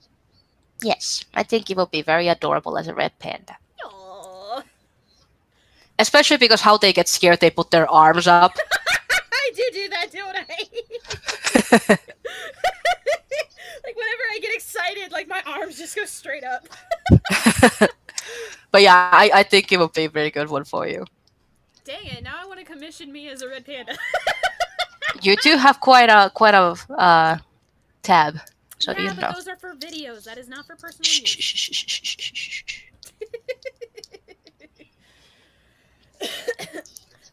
Yes, I think it would be very adorable as a red panda. Aww. Especially because how they get scared, they put their arms up. I do that, don't I? Like whenever I get excited, like my arms just go straight up. But yeah, I think it would be a very good one for you. Dang it! Now I want to commission me as a red panda. You do have quite a tab, so yeah, you but know. Those are for videos. That is not for personal use.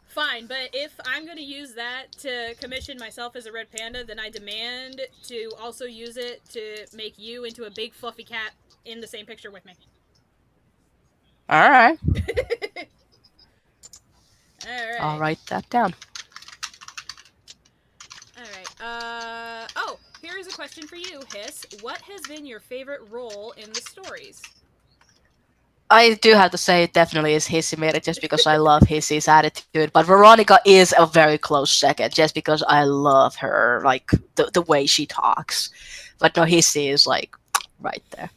Fine, but if I'm going to use that to commission myself as a red panda, then I demand to also use it to make you into a big fluffy cat in the same picture with me. Alright. Alright. I'll write that down. Alright, oh, here's a question for you, Hiss. What has been your favorite role in the stories? I do have to say it definitely is Hissy just because I love Hissy's attitude, but Veronica is a very close second just because I love her, like, the way she talks. But no, Hissy is, like, right there.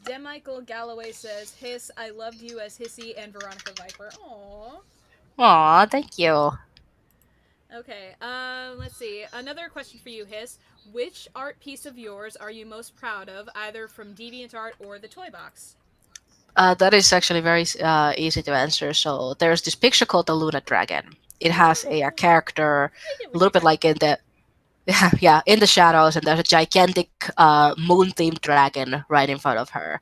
Demichael Galloway says, Hiss, I loved you as Hissy and Veronica Viper. Aww. Aw, thank you. Okay, let's see. Another question for you, Hiss. Which art piece of yours are you most proud of, either from DeviantArt or the Toy Box? That is actually very easy to answer. So there's this picture called the Luna Dragon. It has a character a little bit like in the in the shadows, and there's a gigantic moon-themed dragon right in front of her.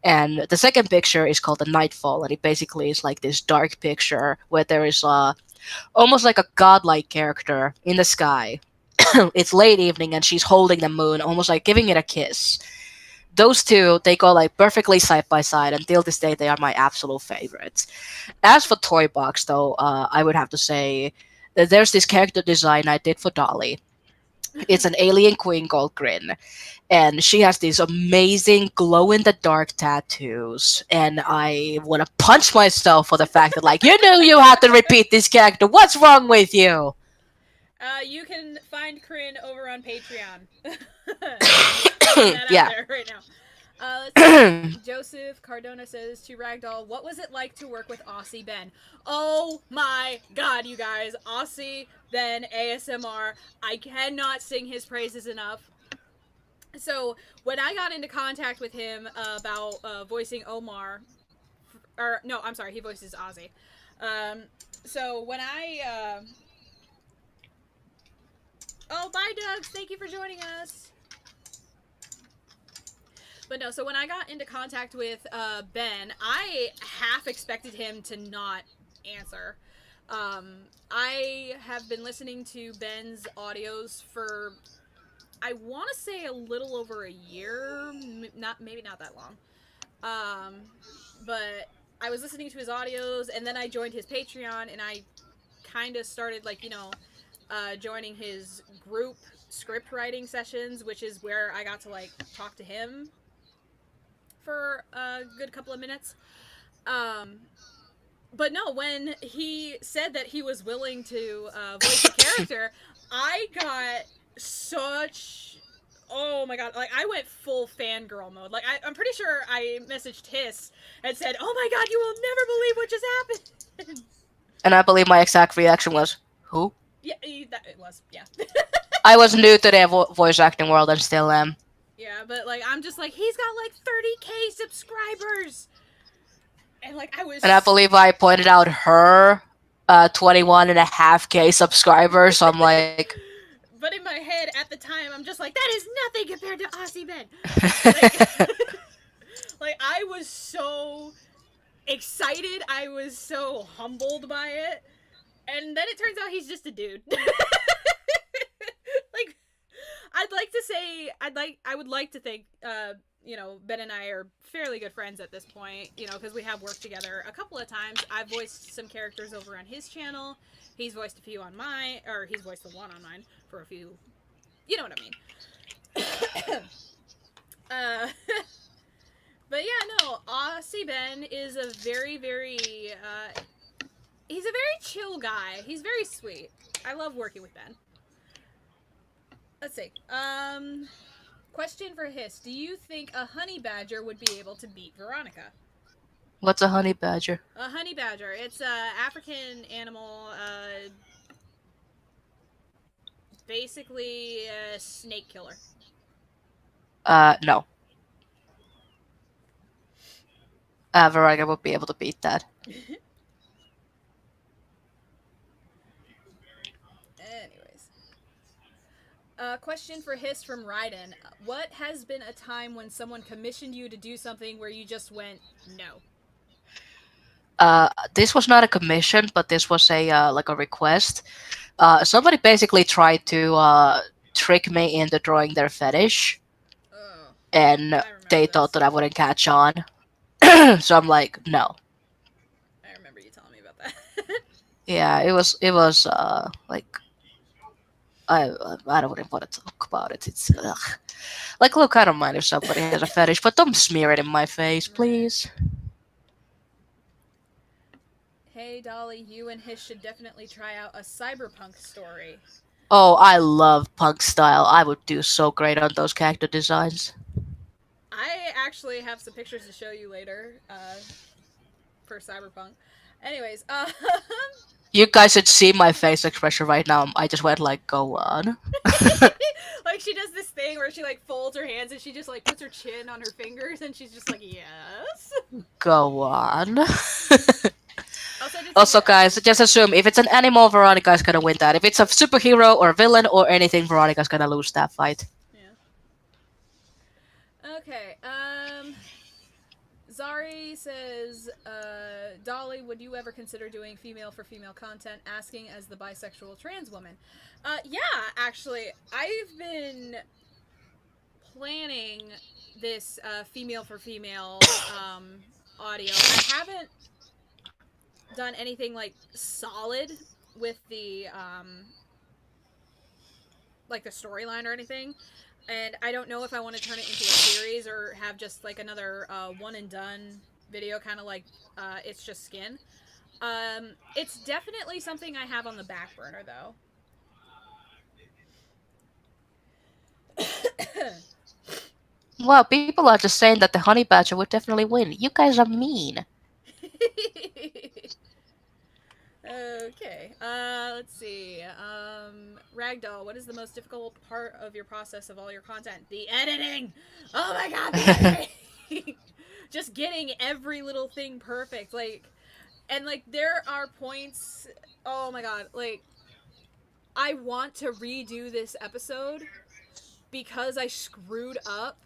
And the second picture is called the Nightfall, and it basically is like this dark picture where there is almost like a godlike character in the sky. It's late evening, and she's holding the moon, almost like giving it a kiss. Those two, they go like perfectly side by side. Until this day, they are my absolute favorites. As for Toy Box, though, I would have to say that there's this character design I did for Dolly. It's an alien queen called Grin, and she has these amazing glow-in-the-dark tattoos, and I want to punch myself for the fact that, like, you knew you had to repeat this character. What's wrong with you? You can find Kryn over on Patreon. Yeah. Out there right now. Let's see. Joseph Cardona says to Ragdoll, what was it like to work with Aussie Ben? Oh my god, you guys. Aussie Ben ASMR. I cannot sing his praises enough. So, when I got into contact with him about voicing Omar, or no, I'm sorry, he voices Ozzy. So when I oh, bye, Doug. Thank you for joining us. But no, so when I got into contact with Ben, I half expected him to not answer. I have been listening to Ben's audios for, I want to say, a little over a year, maybe not that long. But I was listening to his audios, and then I joined his Patreon, and I kind of started, like, joining his group script writing sessions, which is where I got to, like, talk to him for a good couple of minutes. But no, when he said that he was willing to voice a character, I got such, oh my god, like, I went full fangirl mode. Like, I'm pretty sure I messaged HiSS and said, oh my god, you will never believe what just happened. And I believe my exact reaction was, who? Yeah, it was, yeah. I was new to the voice acting world and still am. Yeah, but, like, I'm just like, he's got, like, 30K subscribers! And, like, And I believe I pointed out her 21.5K subscribers, so I'm like... But in my head, at the time, I'm just like, that is nothing compared to Aussie Ben! Like, I was so excited, I was so humbled by it, and then it turns out he's just a dude. Like, I'd like to say, I would like to think, Ben and I are fairly good friends at this point, because we have worked together a couple of times. I've voiced some characters over on his channel. He's voiced a few on mine, or he's voiced the one on mine for a few, you know what I mean. But yeah, no, Aussie Ben is a very, very, he's a very chill guy. He's very sweet. I love working with Ben. Let's see. Question for HiSS. Do you think a honey badger would be able to beat Veronica? What's a honey badger? A honey badger. It's a African animal, basically a snake killer. No. Veronica would be able to beat that. Anyways. Question for HiSS from Raiden. What has been a time when someone commissioned you to do something where you just went, no? This was not a commission, but this was a like a request. Somebody basically tried to trick me into drawing their fetish, and they thought that I wouldn't catch on. So I'm like, no. I remember you telling me about that. Yeah, it was like I don't want to talk about it. It's like, look, I don't mind if somebody has a fetish, but don't smear it in my face, please. Hey Dolly, you and HiSS should definitely try out a cyberpunk story. Oh, I love punk style. I would do so great on those character designs. I actually have some pictures to show you later for cyberpunk. Anyways, you guys should see my face expression right now. I just went like, go on. Like, she does this thing where she, like, folds her hands and she just, like, puts her chin on her fingers and she's just like, yes. Go on. Also, guys, just assume if it's an animal, Veronica's gonna win that. If it's a superhero or villain or anything, Veronica's gonna lose that fight. Yeah. Okay, Zari says, Dolly, would you ever consider doing female for female content, asking as the bisexual trans woman? Yeah, actually, I've been planning this, female for female, audio. I haven't done anything, like, solid with the, like, the storyline or anything. And I don't know if I want to turn it into a series or have just, like, another one and done video, kind of like It's Just Skin. It's definitely something I have on the back burner, though. Well, people are just saying that the honey badger would definitely win. You guys are mean. Okay, let's see. Ragdoll, what is the most difficult part of your process of all your content? The editing! Oh my god, the editing! Just getting every little thing perfect, like, and, like, there are points, oh my god, like, I want to redo this episode because I screwed up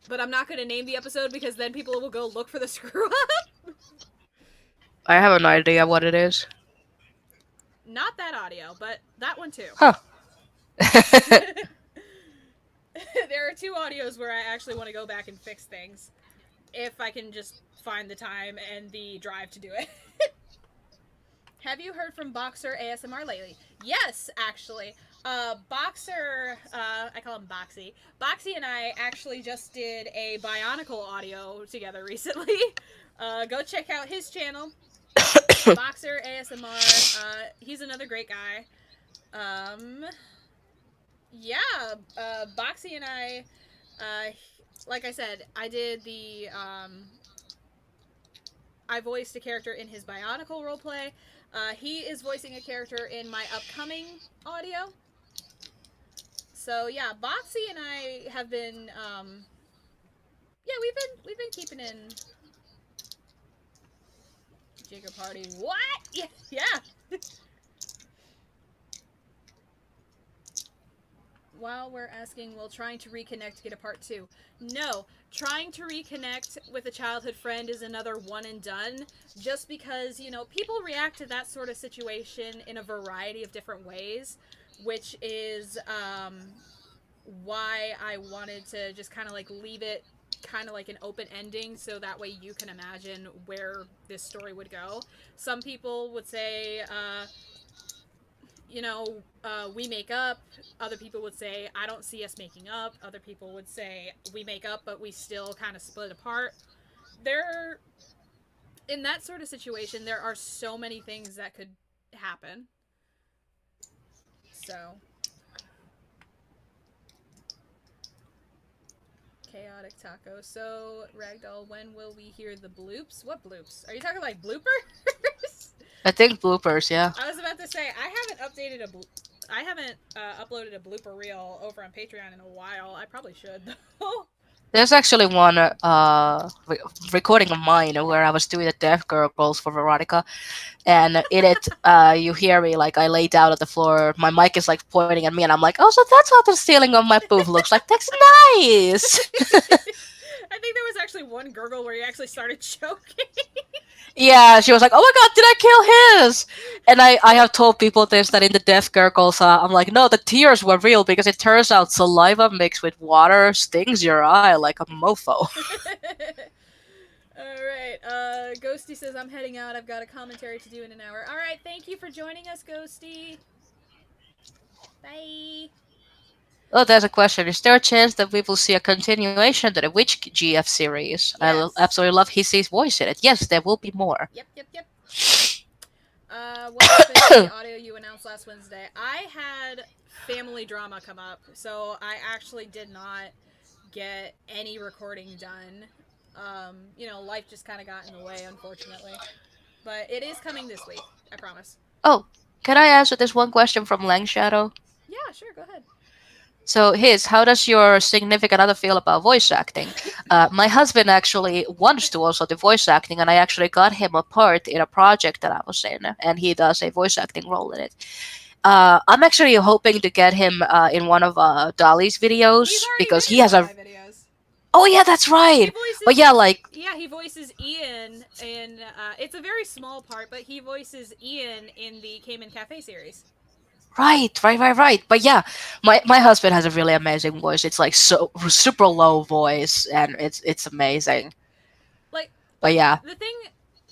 but I'm not going to name the episode because then people will go look for the screw up. I have an idea what it is. Not that audio, but that one too. Huh. There are 2 audios where I actually want to go back and fix things. If I can just find the time and the drive to do it. Have you heard from Boxer ASMR lately? Yes, actually. Boxer, I call him Boxy. Boxy and I actually just did a Bionicle audio together recently. Go check out his channel. Boxer ASMR. He's another great guy. Yeah, Boxy and I, like I said, I did the, I voiced a character in his Bionicle roleplay. He is voicing a character in my upcoming audio. So yeah, Boxy and I have been, yeah, we've been keeping in Jacob Party. What? Yeah. While we're asking, will trying to reconnect get a part 2? No. Trying to reconnect with a childhood friend is another one and done, just because, you know, people react to that sort of situation in a variety of different ways, which is why I wanted to just kind of like leave it kind of like an open ending so that way you can imagine where this story would go. Some people would say, you know, we make up. Other people would say, I don't see us making up. Other people would say, we make up, but we still kind of split apart. In that sort of situation, there are so many things that could happen. So. Chaotic Taco. So, Ragdoll, when will we hear the bloops? What bloops? Are you talking like bloopers? I think bloopers, yeah. I was about to say, I haven't uploaded a blooper reel over on Patreon in a while. I probably should, though. There's actually one recording of mine where I was doing the deaf girl roles for Veronica, and in it, you hear me like I lay down at the floor. My mic is like pointing at me, and I'm like, "Oh, so that's how the ceiling of my booth looks like. That's nice." I think there was actually one gurgle where you actually started choking. Yeah, she was like, "Oh my god, did I kill his?" And I have told people this that in the death gurgles, I'm like, no, the tears were real because it turns out saliva mixed with water stings your eye like a mofo. Alright, Ghosty says, I'm heading out. I've got a commentary to do in an hour. Alright, thank you for joining us, Ghosty. Bye. Oh, there's a question. Is there a chance that we will see a continuation to the Witch GF series? Yes. I absolutely love HiSS voice in it. Yes, there will be more. Yep. What happened to the audio you announced last Wednesday? I had family drama come up, so I actually did not get any recording done. You know, life just kind of got in the way, unfortunately. But it is coming this week, I promise. Oh, can I answer this one question from Lang Shadow? Yeah, sure, go ahead. So, how does your significant other feel about voice acting? My husband actually wants to also do voice acting, and I actually got him a part in a project that I was in, and he does a voice acting role in it. I'm actually hoping to get him in one of Dolly's videos because he has a. Videos. Oh yeah, that's right. But yeah, like. Yeah, he voices Ian in. It's a very small part, but he voices Ian in the Cayman Cafe series. Right. But yeah, my husband has a really amazing voice. It's like so super low voice, and it's amazing. But yeah. The thing,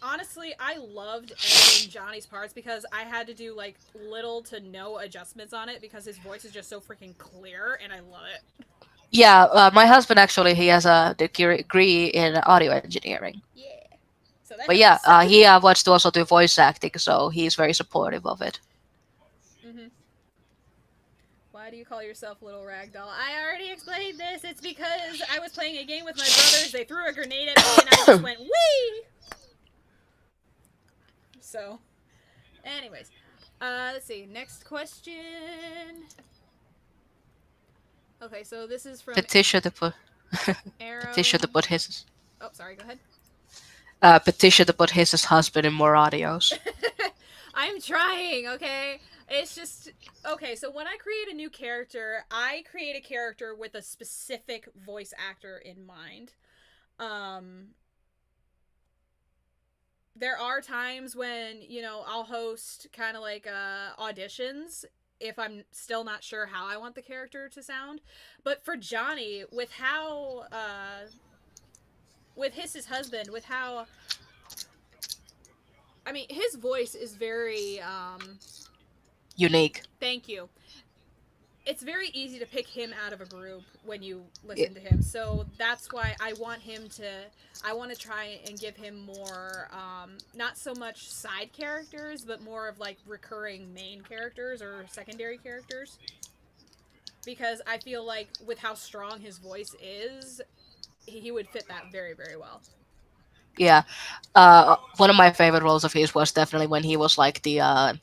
honestly, I loved editing Johnny's parts because I had to do like little to no adjustments on it because his voice is just so freaking clear, and I love it. Yeah, my husband actually he has a degree in audio engineering. Yeah. So that but yeah, he wants to also do voice acting, so he's very supportive of it. Mm-hmm. Why do you call yourself Little Ragdoll? I already explained this. It's because I was playing a game with my brothers. They threw a grenade at me, and I just went, whee! So, anyways. Let's see. Next question. Okay, so this is from... Petition to put... Arrow... Petition to put his... Oh, sorry, go ahead. Petition to put his husband in more audios. I'm trying, okay? It's just okay. So when I create a new character, I create a character with a specific voice actor in mind. Um, there are times when I'll host kind of like auditions if I'm still not sure how I want the character to sound. But for Johnny, with how with his husband, with how I mean his voice is very Unique. thank you, it's very easy to pick him out of a group when you Yeah. listen to him. So that's why I want to try and give him more, not so much side characters, but more of like recurring main characters or secondary characters. Because I feel like with how strong his voice is, he would fit that very, very well. Yeah. One of my favorite roles of his was definitely when he was like the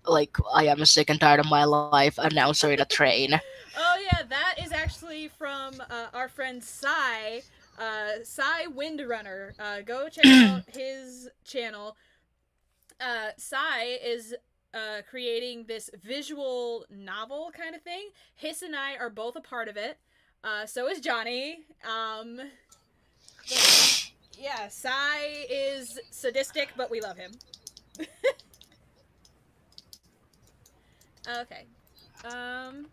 like I am sick and tired of my life announcer in a train. Oh yeah, that is actually from our friend Cy Windrunner. Go check out his channel. Cy is creating this visual novel kind of thing. Hiss and I are both a part of it. So is Johnny. But yeah, Cy is sadistic, but we love him. Okay. Um.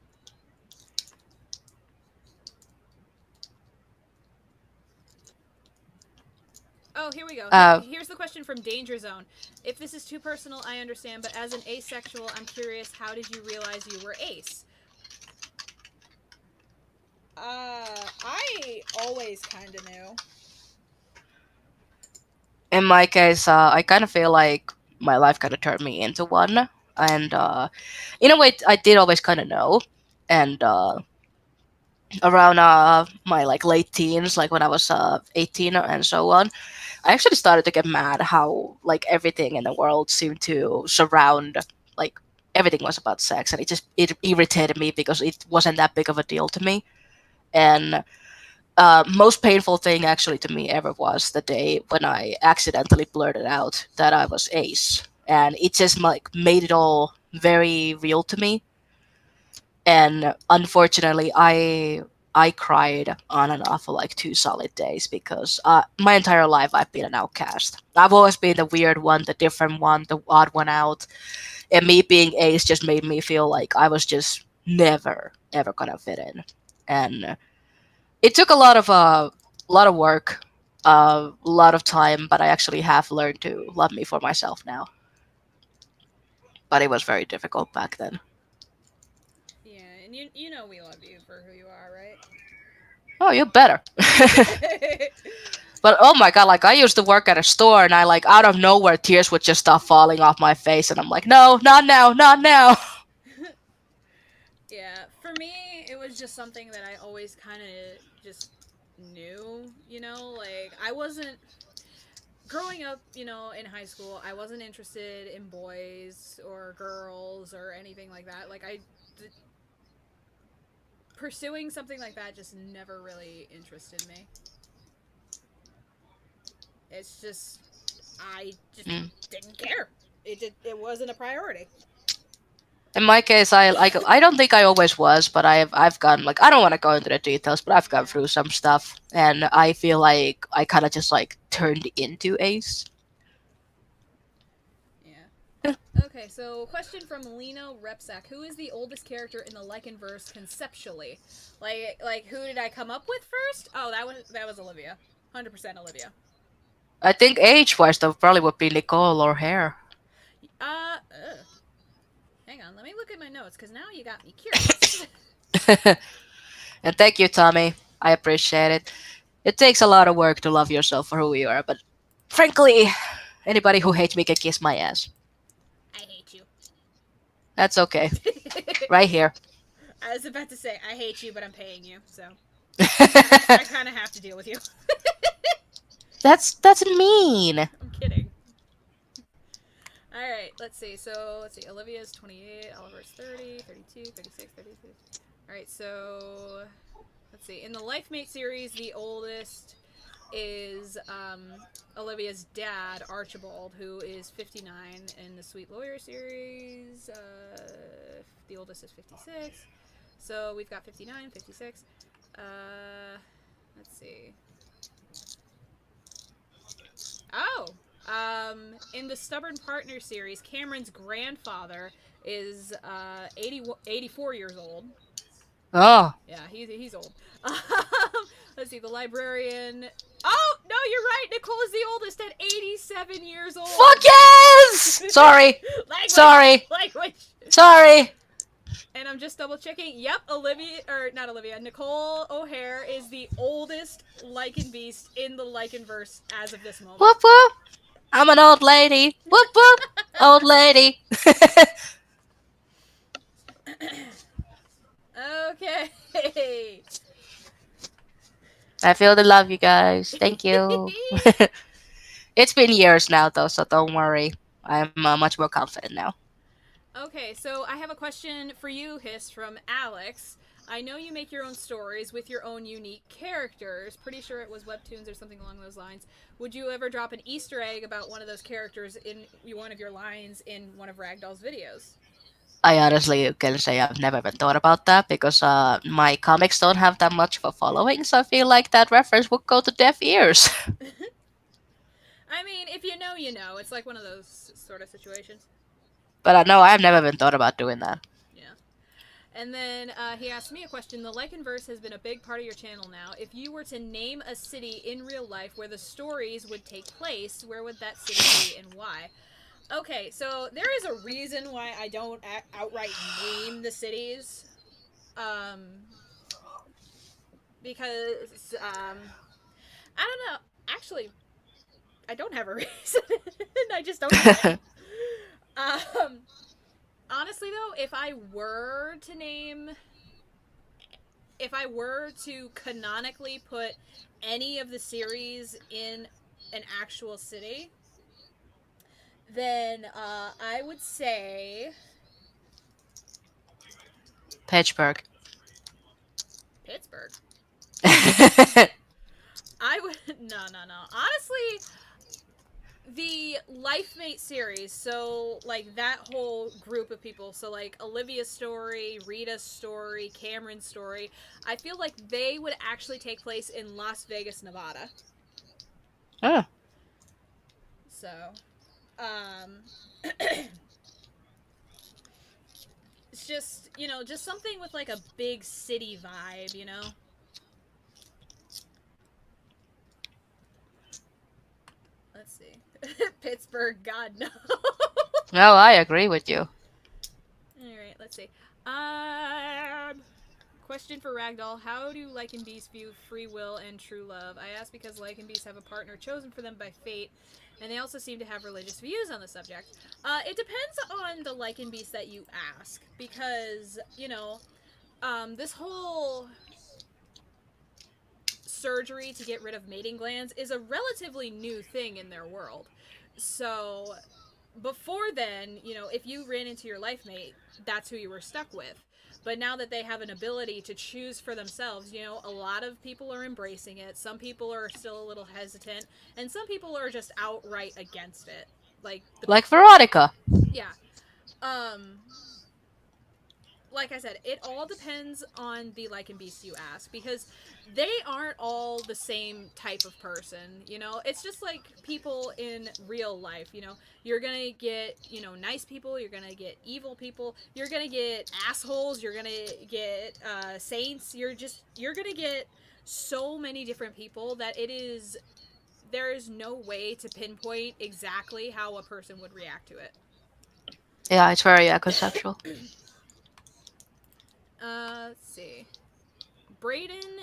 Oh, here we go. uh, Here's the question from Danger Zone. If this is too personal, I understand, but as an asexual, I'm curious, how did you realize you were ace? I always kind of knew. in my case, I kind of feel like my life kind of turned me into one, and in a way, I did always kind of know, and around my like late teens, like when I was 18 and so on, I actually started to get mad how like everything in the world seemed to surround like everything was about sex, and it irritated me because it wasn't that big of a deal to me. And most painful thing actually to me ever was the day when I accidentally blurted out that I was ace, and it just like made it all very real to me. And unfortunately, I cried on and off for like 2 solid days because my entire life I've been an outcast. I've always been the weird one, the different one, the odd one out, and me being ace just made me feel like I was just never ever gonna fit in. And it took a lot of work, a lot of time, but I actually have learned to love me for myself now. But it was very difficult back then. Yeah, and you know we love you for who you are, right? Oh, you better. But oh my god, like I used to work at a store and I like out of nowhere tears would just start falling off my face and I'm like, no, not now, not now. Yeah, for me, it was just something that I always kind of just knew, like I wasn't growing up, in high school, I wasn't interested in boys or girls or anything like that. Like pursuing something like that just never really interested me. It's just I just Mm. didn't care. It wasn't a priority. In my case, I don't think I always was, but I've gone like I don't want to go into the details, but I've gone Yeah. through some stuff, and I feel like I kind of just like turned into Ace. Yeah. Okay, so question from Lino Repsack. Who is the oldest character in the Lycanverse conceptually? Like who did I come up with first? Oh, that was Olivia. 100% Olivia. I think age-wise, though, probably would be Nicole or Hair. Ugh. Hang on, let me look at my notes because now you got me curious. And thank you, Tommy. I appreciate it. It takes a lot of work to love yourself for who you are, but frankly, anybody who hates me can kiss my ass. I hate you. That's okay. Right here. I was about to say I hate you, but I'm paying you, so I kind of have to deal with you. That's mean. I'm kidding. All right, let's see. So, let's see. Olivia's 28, Oliver's 30, 32, 36, 32. All right, so let's see. In the LifeMate series, the oldest is Olivia's dad, Archibald, who is 59 in the Sweet Lawyer series. The oldest is 56. So we've got 59, 56. Let's see. Oh! In the Stubborn Partner series, Cameron's grandfather is 84 years old. Oh. Yeah, he's old. Let's see, the librarian. Oh no, you're right. Nicole is the oldest at 87 years old. Fuck yes! Sorry. Language, Sorry. language. Sorry. And I'm just double checking. Yep, Nicole O'Hare is the oldest Lycan beast in the Lycanverse as of this moment. Whoop whoop. I'm an old lady. Whoop whoop. Old lady. Okay. I feel the love, you guys. Thank you. It's been years now, though, so don't worry. I'm much more confident now. Okay, so I have a question for you, HiSS, from Alex. I know you make your own stories with your own unique characters. Pretty sure it was webtoons or something along those lines. Would you ever drop an Easter egg about one of those characters in one of your lines in one of Ragdoll's videos? I honestly can say I've never even thought about that because my comics don't have that much of a following, so I feel like that reference would go to deaf ears. I mean, if you know, you know. It's like one of those sort of situations. But no, I've never even thought about doing that. Yeah. And then he asked me a question. The Lycanverse has been a big part of your channel now. If you were to name a city in real life where the stories would take place, where would that city be and why? Okay, so there is a reason why I don't outright name the cities. Because, I don't know. Actually, I don't have a reason. I just don't know. Honestly, though, if I were to canonically put any of the series in an actual city, then I would say Pittsburgh. Pittsburgh. I would no. Honestly, the LifeMate series, so like that whole group of people, so like Olivia's story, Rita's story, Cameron's story, I feel like they would actually take place in Las Vegas, Nevada. Oh. So, it's just, just something with like a big city vibe, Let's see. Pittsburgh, God no. No, I agree with you. Alright, let's see. Question for Ragdoll. How do Lycan Beasts view free will and true love? I ask because Lycan Beasts have a partner chosen for them by fate, and they also seem to have religious views on the subject. It depends on the Lycan Beast that you ask, because, this whole surgery to get rid of mating glands is a relatively new thing in their world. So, before then, if you ran into your life mate, that's who you were stuck with. But now that they have an ability to choose for themselves, a lot of people are embracing it. Some people are still a little hesitant, and some people are just outright against it. Like Veronica. Yeah. Like I said, it all depends on the Lycan Beast you ask, because they aren't all the same type of person, It's just like people in real life, You're gonna get, nice people, you're gonna get evil people, you're gonna get assholes, you're gonna get saints, you're gonna get so many different people that there is no way to pinpoint exactly how a person would react to it. Yeah, it's very conceptual. Let's see. Braden,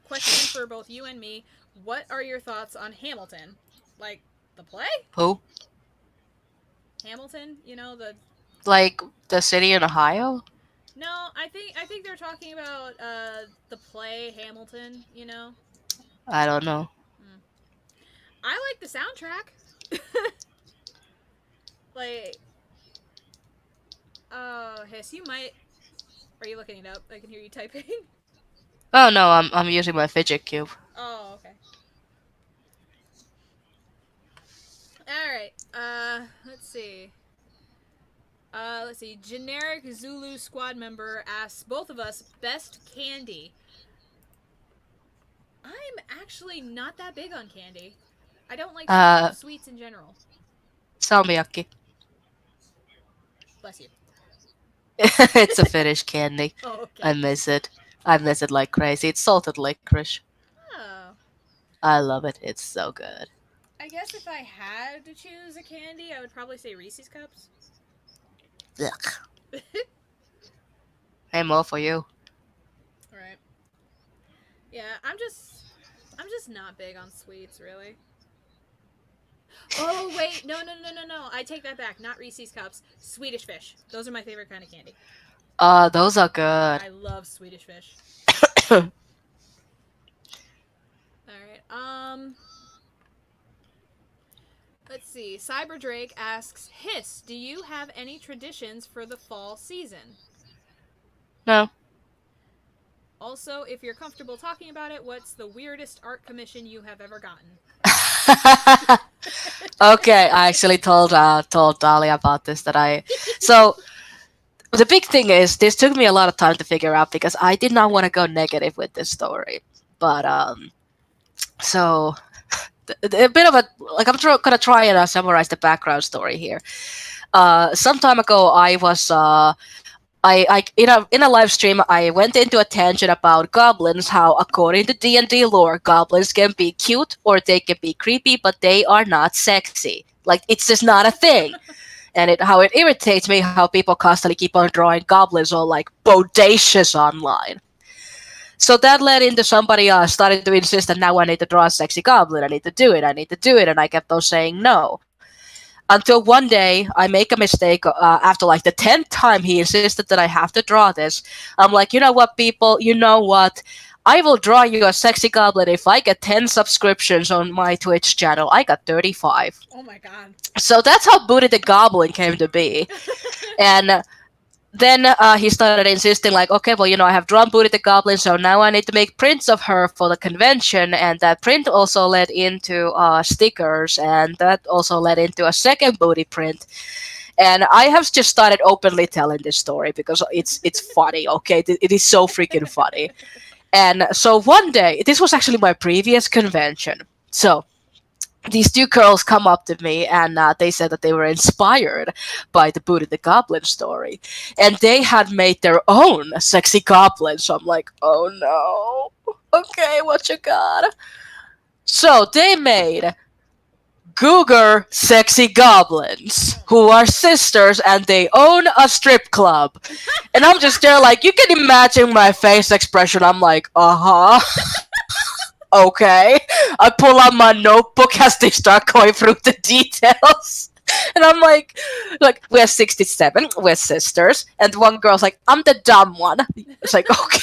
question for both you and me. What are your thoughts on Hamilton? Like, the play? Who? Hamilton, Like the city in Ohio? No, I think they're talking about the play Hamilton, I don't know. I like the soundtrack. Like, HiSS, you might. Are you looking it up? I can hear you typing. Oh no, I'm using my fidget cube. Oh, okay. All right. Let's see. Let's see. Generic Zulu squad member asks both of us best candy. I'm actually not that big on candy. I don't like Uh, sweets in general. salmiakki. Bless you. It's a Finnish candy. Oh, I okay. miss it. I miss it like crazy. It's salted licorice. Oh. I love it. It's so good. I guess if I had to choose a candy, I would probably say Reese's Cups. Ugh. Hey, more for you. Right. Yeah, I'm just not big on sweets, really. Oh wait, no! I take that back. Not Reese's Cups. Swedish Fish. Those are my favorite kind of candy. Those are good. I love Swedish Fish. All right. Let's see. Cyber Drake asks, "Hiss, do you have any traditions for the fall season? No. Also, if you're comfortable talking about it, what's the weirdest art commission you have ever gotten?" Okay, I actually told Dolly about this that I so the big thing is this took me a lot of time to figure out because I did not want to go negative with this story. But so a bit of a like gonna try and summarize the background story here. Some time ago, I was I in a live stream I went into a tangent about goblins. How according to D&D lore, goblins can be cute or they can be creepy, but they are not sexy. Like it's just not a thing. And how it irritates me how people constantly keep on drawing goblins all like bodacious online. So that led into somebody started to insist that now I need to draw a sexy goblin. I need to do it. I need to do it. And I kept on saying no. Until one day I make a mistake after like the 10th time he insisted that I have to draw this. I'm like, you know what, people? You know what? I will draw you a sexy goblin if I get 10 subscriptions on my Twitch channel. I got 35. Oh my god. So that's how Booty the Goblin came to be. And then he started insisting, like, okay, well, I have drawn Booty the Goblin, so now I need to make prints of her for the convention. And that print also led into stickers, and that also led into a second Booty print. And I have just started openly telling this story because it's funny, okay? It is so freaking funny. And so one day, this was actually my previous convention. So these two girls come up to me and they said that they were inspired by the Booty the Goblin story. And they had made their own sexy goblin. So I'm like, oh no. Okay, what you got? So they made Cougar sexy goblins who are sisters and they own a strip club. And I'm just there like, you can imagine my face expression. I'm like, uh-huh. Okay. I pull out my notebook as they start going through the details. And I'm like, we're 67, we're sisters. And one girl's like, I'm the dumb one. It's like, okay.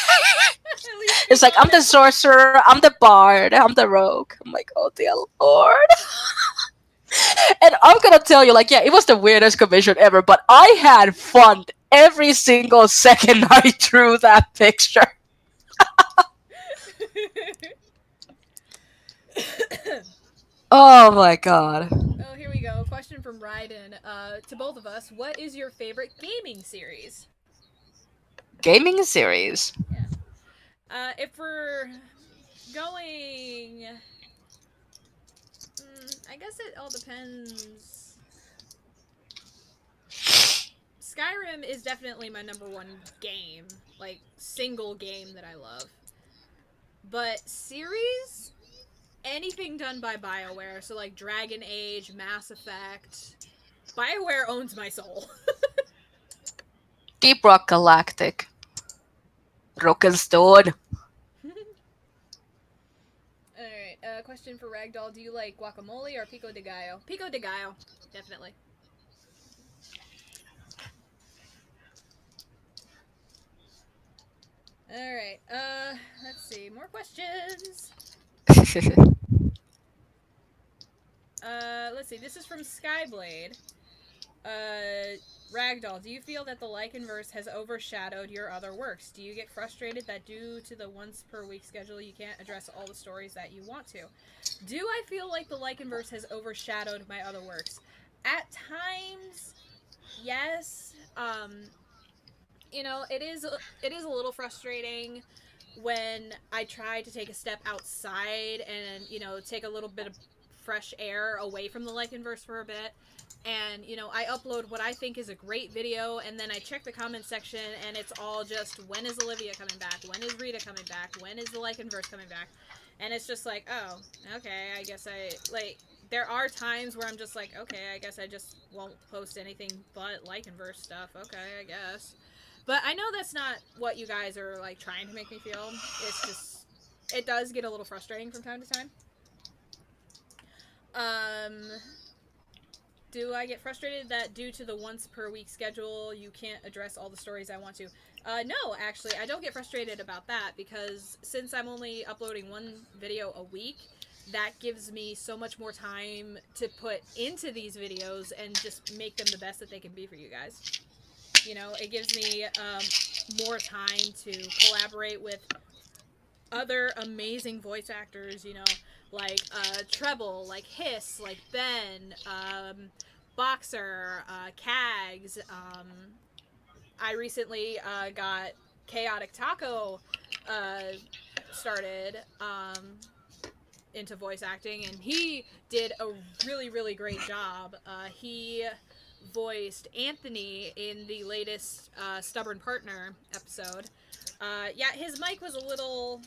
It's like, I'm the sorcerer, I'm the bard, I'm the rogue. I'm like, oh dear lord. And I'm gonna tell you, like, yeah, it was the weirdest commission ever, but I had fun every single second I drew that picture. Oh my god. Oh, here we go. Question from Ryden. To both of us, what is your favorite gaming series? Gaming series. Yeah. If we're going, I guess it all depends. Skyrim is definitely my number one game, like single game that I love. But series, anything done by BioWare, so like Dragon Age, Mass Effect. BioWare owns my soul. Deep Rock Galactic. Rock and Stone. Alright, question for Ragdoll. Do you like guacamole or pico de gallo? Pico de gallo, definitely. Alright, let's see. More questions. Let's see. This is from Skyblade. Ragdoll, do you feel that the Lycanverse has overshadowed your other works? Do you get frustrated that due to the once per week schedule, you can't address all the stories that you want to? Do I feel like the Lycanverse has overshadowed my other works? At times, yes. It is a little frustrating when I try to take a step outside and take a little bit of fresh air away from the Lycanverse for a bit. And I upload what I think is a great video, and then I check the comment section, and it's all just, when is Olivia coming back? When is Rita coming back? When is the Lycanverse coming back? And it's just like, oh, okay, I guess there are times where I'm just like, okay, I guess I just won't post anything but Lycanverse stuff. Okay, I guess. But I know that's not what you guys are like trying to make me feel. It's just, it does get a little frustrating from time to time. Do I get frustrated that due to the once per week schedule, you can't address all the stories I want to? No, actually, I don't get frustrated about that, because since I'm only uploading one video a week, that gives me so much more time to put into these videos and just make them the best that they can be for you guys. It gives me more time to collaborate with other amazing voice actors, like Treble, like HiSS, like Ben, Boxer, Kags. I recently got Chaotic Taco started into voice acting, and he did a really, really great job. He voiced Anthony in the latest Stubborn Partner episode. Yeah, his mic was a little...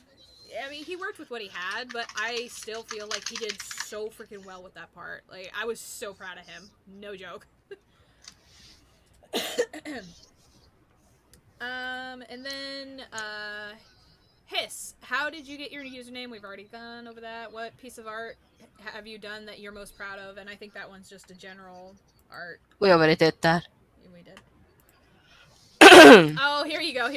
I mean, he worked with what he had, but I still feel like he did so freaking well with that part. Like, I was so proud of him. No joke. And then, HiSS, how did you get your username? We've already gone over that. What piece of art have you done that you're most proud of? And I think that one's just a general art. We already did that. We did. Oh, here you go.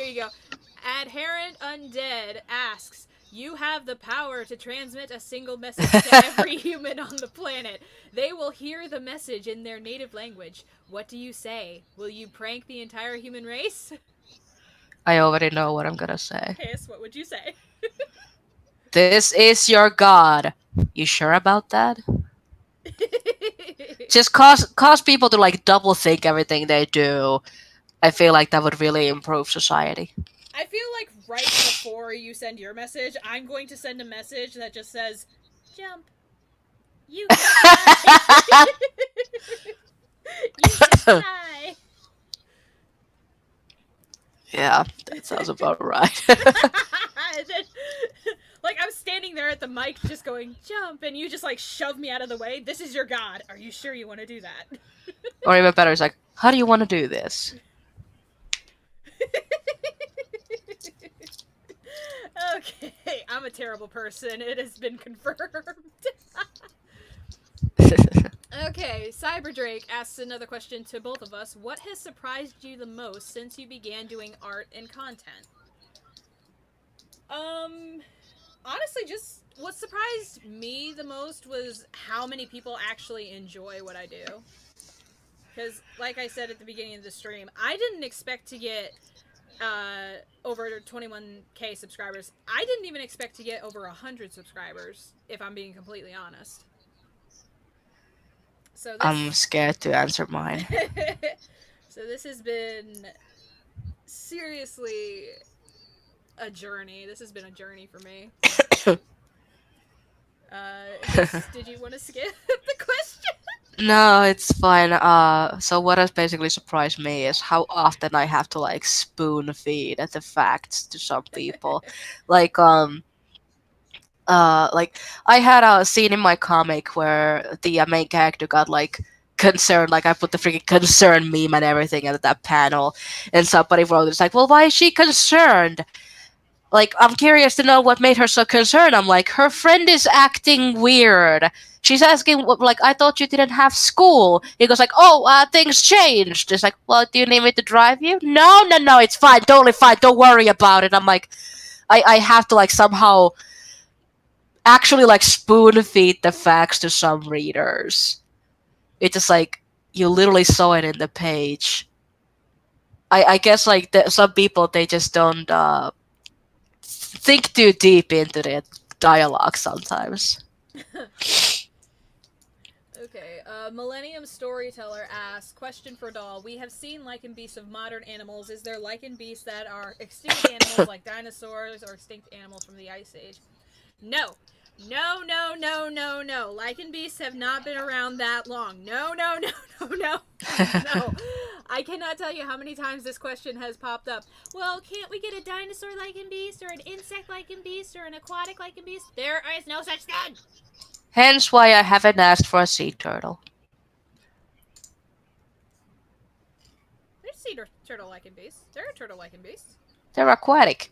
Adherent Undead asks, you have the power to transmit a single message to every human on the planet. They will hear the message in their native language. What do you say? Will you prank the entire human race? I already know what I'm gonna say. HiSS, what would you say? This is your god. You sure about that? Just cause people to like double think everything they do. I feel like that would really improve society. I feel like right before you send your message, I'm going to send a message that just says, jump. You can fly. You can fly. Yeah, that sounds about right. Then, like, I'm standing there at the mic just going, jump, and you just, like, shove me out of the way. This is your god. Are you sure you want to do that? Or even better, it's like, how do you want to do this? Okay, I'm a terrible person. It has been confirmed. Okay, Cyberdrake asks another question to both of us. What has surprised you the most since you began doing art and content? Honestly, just what surprised me the most was how many people actually enjoy what I do. Because, like I said at the beginning of the stream, I didn't expect to get over 21k subscribers. I didn't even expect to get over 100 subscribers, if I'm being completely honest. So I'm scared to answer mine. So this has been seriously a journey. This has been a journey for me. Did you want to skip the question? No, it's fine. So what has basically surprised me is how often I have to like spoon feed the facts to some people. like I had a scene in my comic where the main character got like concerned, like I put the freaking concern meme and everything at that panel, and somebody wrote, it's like, well, why is she concerned? Like, I'm curious to know what made her so concerned. I'm like, her friend is acting weird. She's asking, like, I thought you didn't have school. He goes like, oh, things changed. It's like, well, do you need me to drive you? No, it's fine, totally fine, don't worry about it. I'm like, I have to like somehow actually like spoon feed the facts to some readers. It's just like, you literally saw it in the page. I guess like some people they just don't think too deep into the dialogue sometimes. Okay, Millennium Storyteller asks, question for Doll. We have seen lichen beasts of modern animals. Is there lichen beasts that are extinct animals like dinosaurs or extinct animals from the Ice Age? No. No, no, no, no, no. Lichen beasts have not been around that long. No, no, no, no, no. No. I cannot tell you how many times this question has popped up. Well, can't we get a dinosaur lichen beast or an insect lichen beast or an aquatic lichen beast? There is no such thing. Hence why I haven't asked for a sea turtle. There's sea turtle lichen beasts. There are turtle lichen beasts. They're aquatic.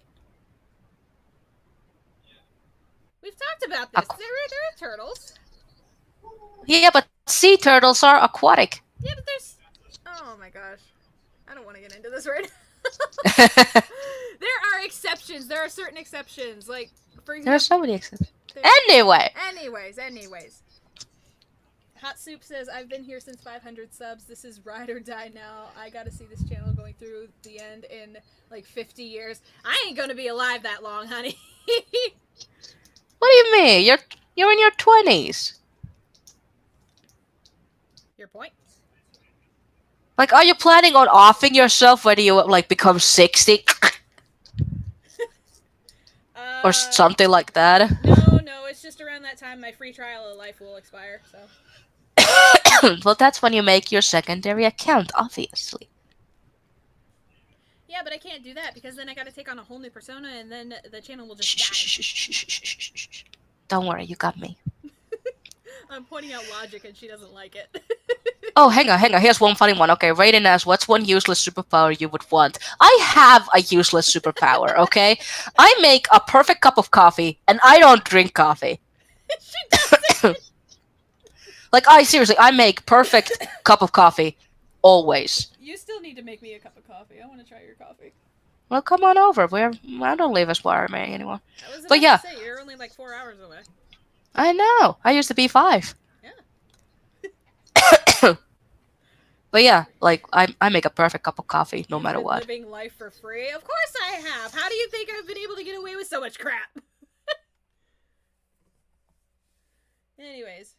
We've talked about this. There are turtles. Yeah, but sea turtles are aquatic. Yeah, but there's. Oh my gosh. I don't want to get into this right now. There are exceptions. There are certain exceptions. Like, for example. There are so many exceptions. Anyway. Anyways. Hot Soup says, I've been here since 500 subs. This is ride or die now. I gotta see this channel going through the end in like 50 years. I ain't gonna be alive that long, honey. What do you mean? You're in your 20s. Your point? Like, are you planning on offing yourself when you like become 60? Or something like that? No, it's just around that time my free trial of life will expire, so. Well, that's when you make your secondary account, obviously. Yeah, but I can't do that because then I gotta take on a whole new persona and then the channel will just die. Don't worry, you got me. I'm pointing out logic and she doesn't like it. Oh, hang on. Here's one funny one. Okay, Raiden asks, what's one useless superpower you would want? I have a useless superpower, okay? I make a perfect cup of coffee, and I don't drink coffee. She doesn't! Like, seriously, I make perfect cup of coffee, always. You still need to make me a cup of coffee. I want to try your coffee. Well, come on over. I don't live as far away anymore. I was but yeah. To say, you're only like 4 hours away. I know. I used to be 5. Yeah. But yeah, like, I make a perfect cup of coffee no matter what. Living life for free? Of course I have. How do you think I've been able to get away with so much crap? Anyways.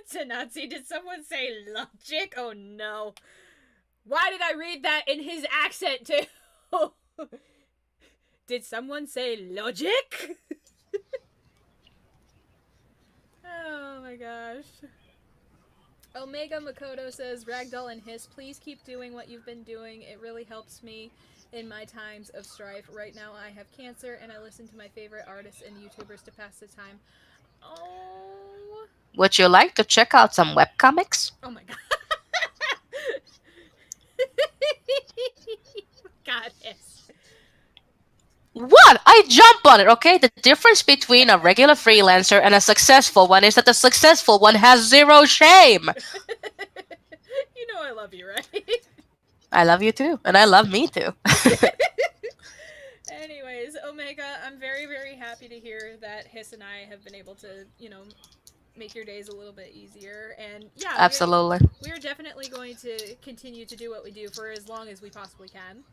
Tanazi, did someone say logic? Oh no. Why did I read that in his accent too? Did someone say logic? Oh my gosh. Omega Makoto says, Ragdoll and HiSS, please keep doing what you've been doing. It really helps me in my times of strife. Right now I have cancer and I listen to my favorite artists and YouTubers to pass the time. Oh. Would you like to check out some webcomics? Oh my god. God, HiSS. What? I jump on it, okay? The difference between a regular freelancer and a successful one is that the successful one has zero shame. You know I love you, right? I love you too, and I love me too. Anyways, Omega, I'm very, very happy to hear that HiSS and I have been able to, make your days a little bit easier. And yeah, absolutely. We're definitely going to continue to do what we do for as long as we possibly can.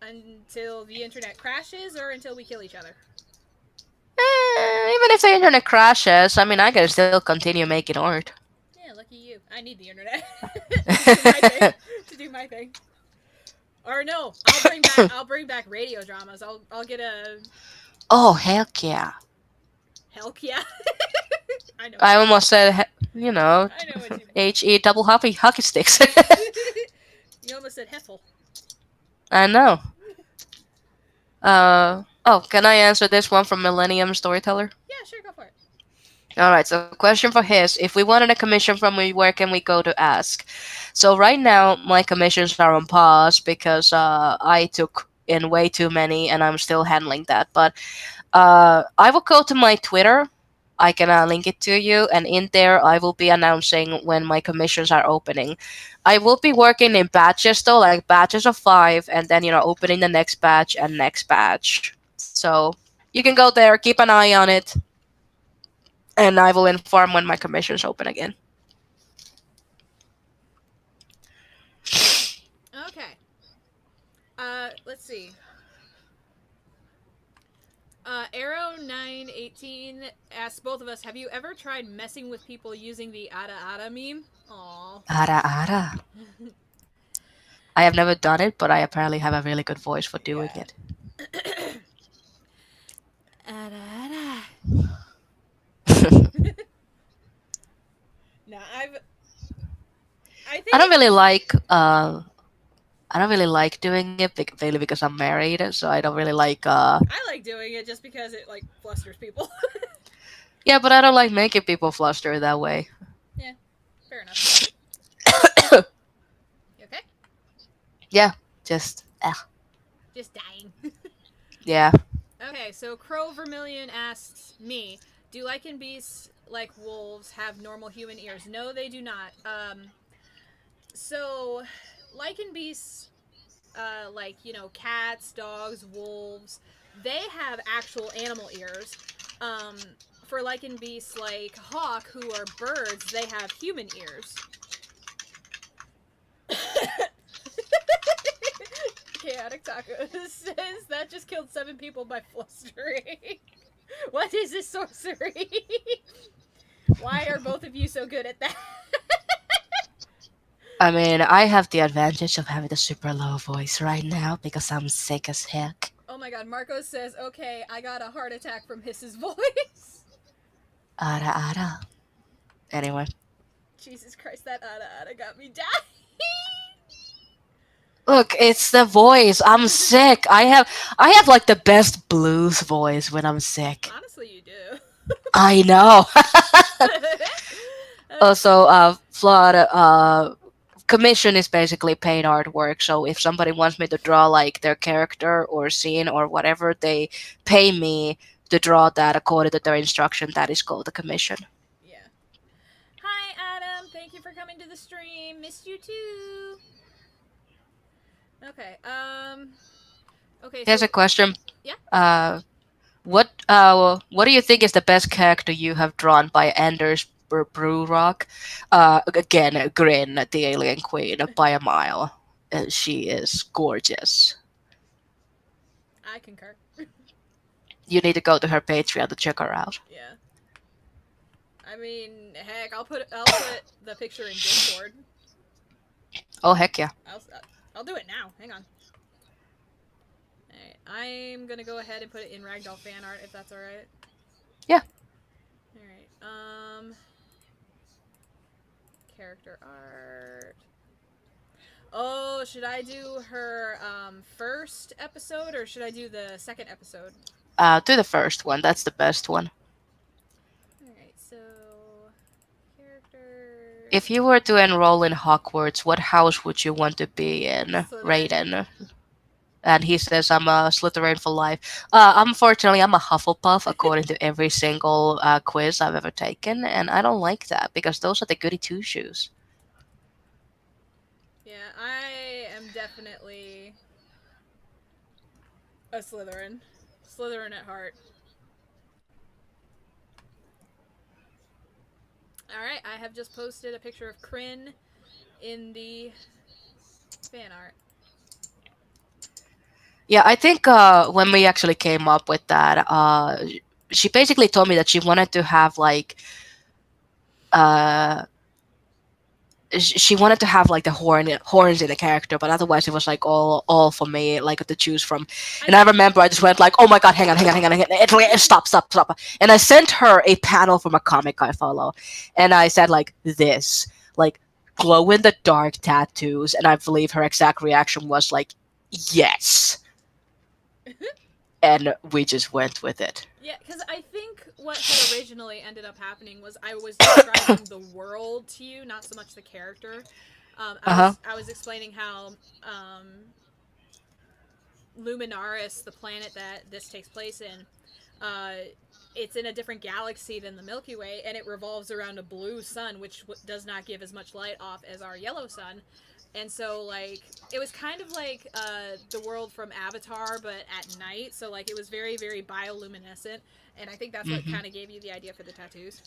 Until the internet crashes or until we kill each other. Even if the internet crashes, I mean, I can still continue making art. Yeah, lucky you. I need the internet to do my thing. Or no, I'll bring back radio dramas. I'll get a. Oh, heck yeah. Heck yeah. I know. I almost said, I know what you mean. HE double hockey sticks. You almost said Heffel. I know. Can I answer this one from Millennium Storyteller? Yeah, sure, go for it. Alright, so question for HiSS. If we wanted a commission from me, where can we go to ask? So right now, my commissions are on pause because I took in way too many and I'm still handling that. But I will go to my Twitter. I can link it to you, and in there I will be announcing when my commissions are opening. I will be working in batches though, like batches of 5, and then opening the next batch and next batch. So you can go there, keep an eye on it. And I will inform when my commissions open again. Okay. Let's see. Arrow918 asks both of us, have you ever tried messing with people using the Ada Ada meme? Aww. Ara ara. I have never done it, but I apparently have a really good voice for doing Yeah. it. Ada Ada. No, I I think don't really like I don't really like doing it mainly because I'm married, so I don't really like I like doing it just because it like flusters people. yeah, but I don't like making people fluster that way. Yeah, fair enough. You okay? Yeah, just Just dying. yeah. Okay, so Crow Vermilion asks me, do lichen beasts like wolves have normal human ears? No, they do not. So lichen beasts, like cats, dogs, wolves, they have actual animal ears. Um, for lichen beasts like hawk, who are birds, they have human ears. Chaotic Taco says that just killed 7 people by flustering. What is this sorcery? Why are both of you so good at that? I mean, I have the advantage of having a super low voice right now because I'm sick as heck. Oh my god, Marcos says, okay, I got a heart attack from HiSS's voice. Ara ara. Anyway, Jesus Christ, that ada ada got me dying. look, it's the voice. I'm sick. I have like the best blues voice when I'm sick. Honestly, you do. I know. Also, Flood, commission is basically paid artwork. So if somebody wants me to draw like their character or scene or whatever, they pay me to draw that according to their instruction. That is called a commission. Yeah. Hi, Adam. Thank you for coming to the stream. Missed you too. Okay. Okay. Here's a So question. yeah. What do you think is the best character you have drawn by Anders Brewrock? Again, Grin, the Alien Queen, by a mile. She is gorgeous. I concur. You need to go to her Patreon to check her out. Yeah. I mean, heck, I'll put the picture in Discord. Oh heck yeah! I'll do it now. Hang on. Alright, I'm gonna go ahead and put it in Ragdoll fan art if that's alright. Yeah. Alright, character art. Oh, should I do her first episode or should I do the second episode? Do the first one. That's the best one. Alright, so character. If you were to enroll in Hogwarts, what house would you want to be in? Slytherin. Raiden. And he says I'm a Slytherin for life. Unfortunately, I'm a Hufflepuff according to every single quiz I've ever taken, and I don't like that because those are the goody two shoes. Yeah, I am definitely a Slytherin. Slytherin at heart. Alright, I have just posted a picture of Kryn in the fan art. Yeah, I think when we actually came up with that, she basically told me that she wanted to have like uh, she wanted to have like the horns in the character, but otherwise it was like all for me like to choose from. And I remember I just went like, oh my god, hang on, stop. And I sent her a panel from a comic I follow, and I said like this, like glow in the dark tattoos, and I believe her exact reaction was like, yes. And we just went with it. Yeah, because I think what had originally ended up happening was I was describing the world to you, not so much the character. I was explaining how Luminaris, the planet that this takes place in, it's in a different galaxy than the Milky Way, and it revolves around a blue sun, which does not give as much light off as our yellow sun. And so, like, it was kind of like the world from Avatar, but at night. So, like, it was very, very bioluminescent. And I think that's what Hmm. kind of gave you the idea for the tattoos.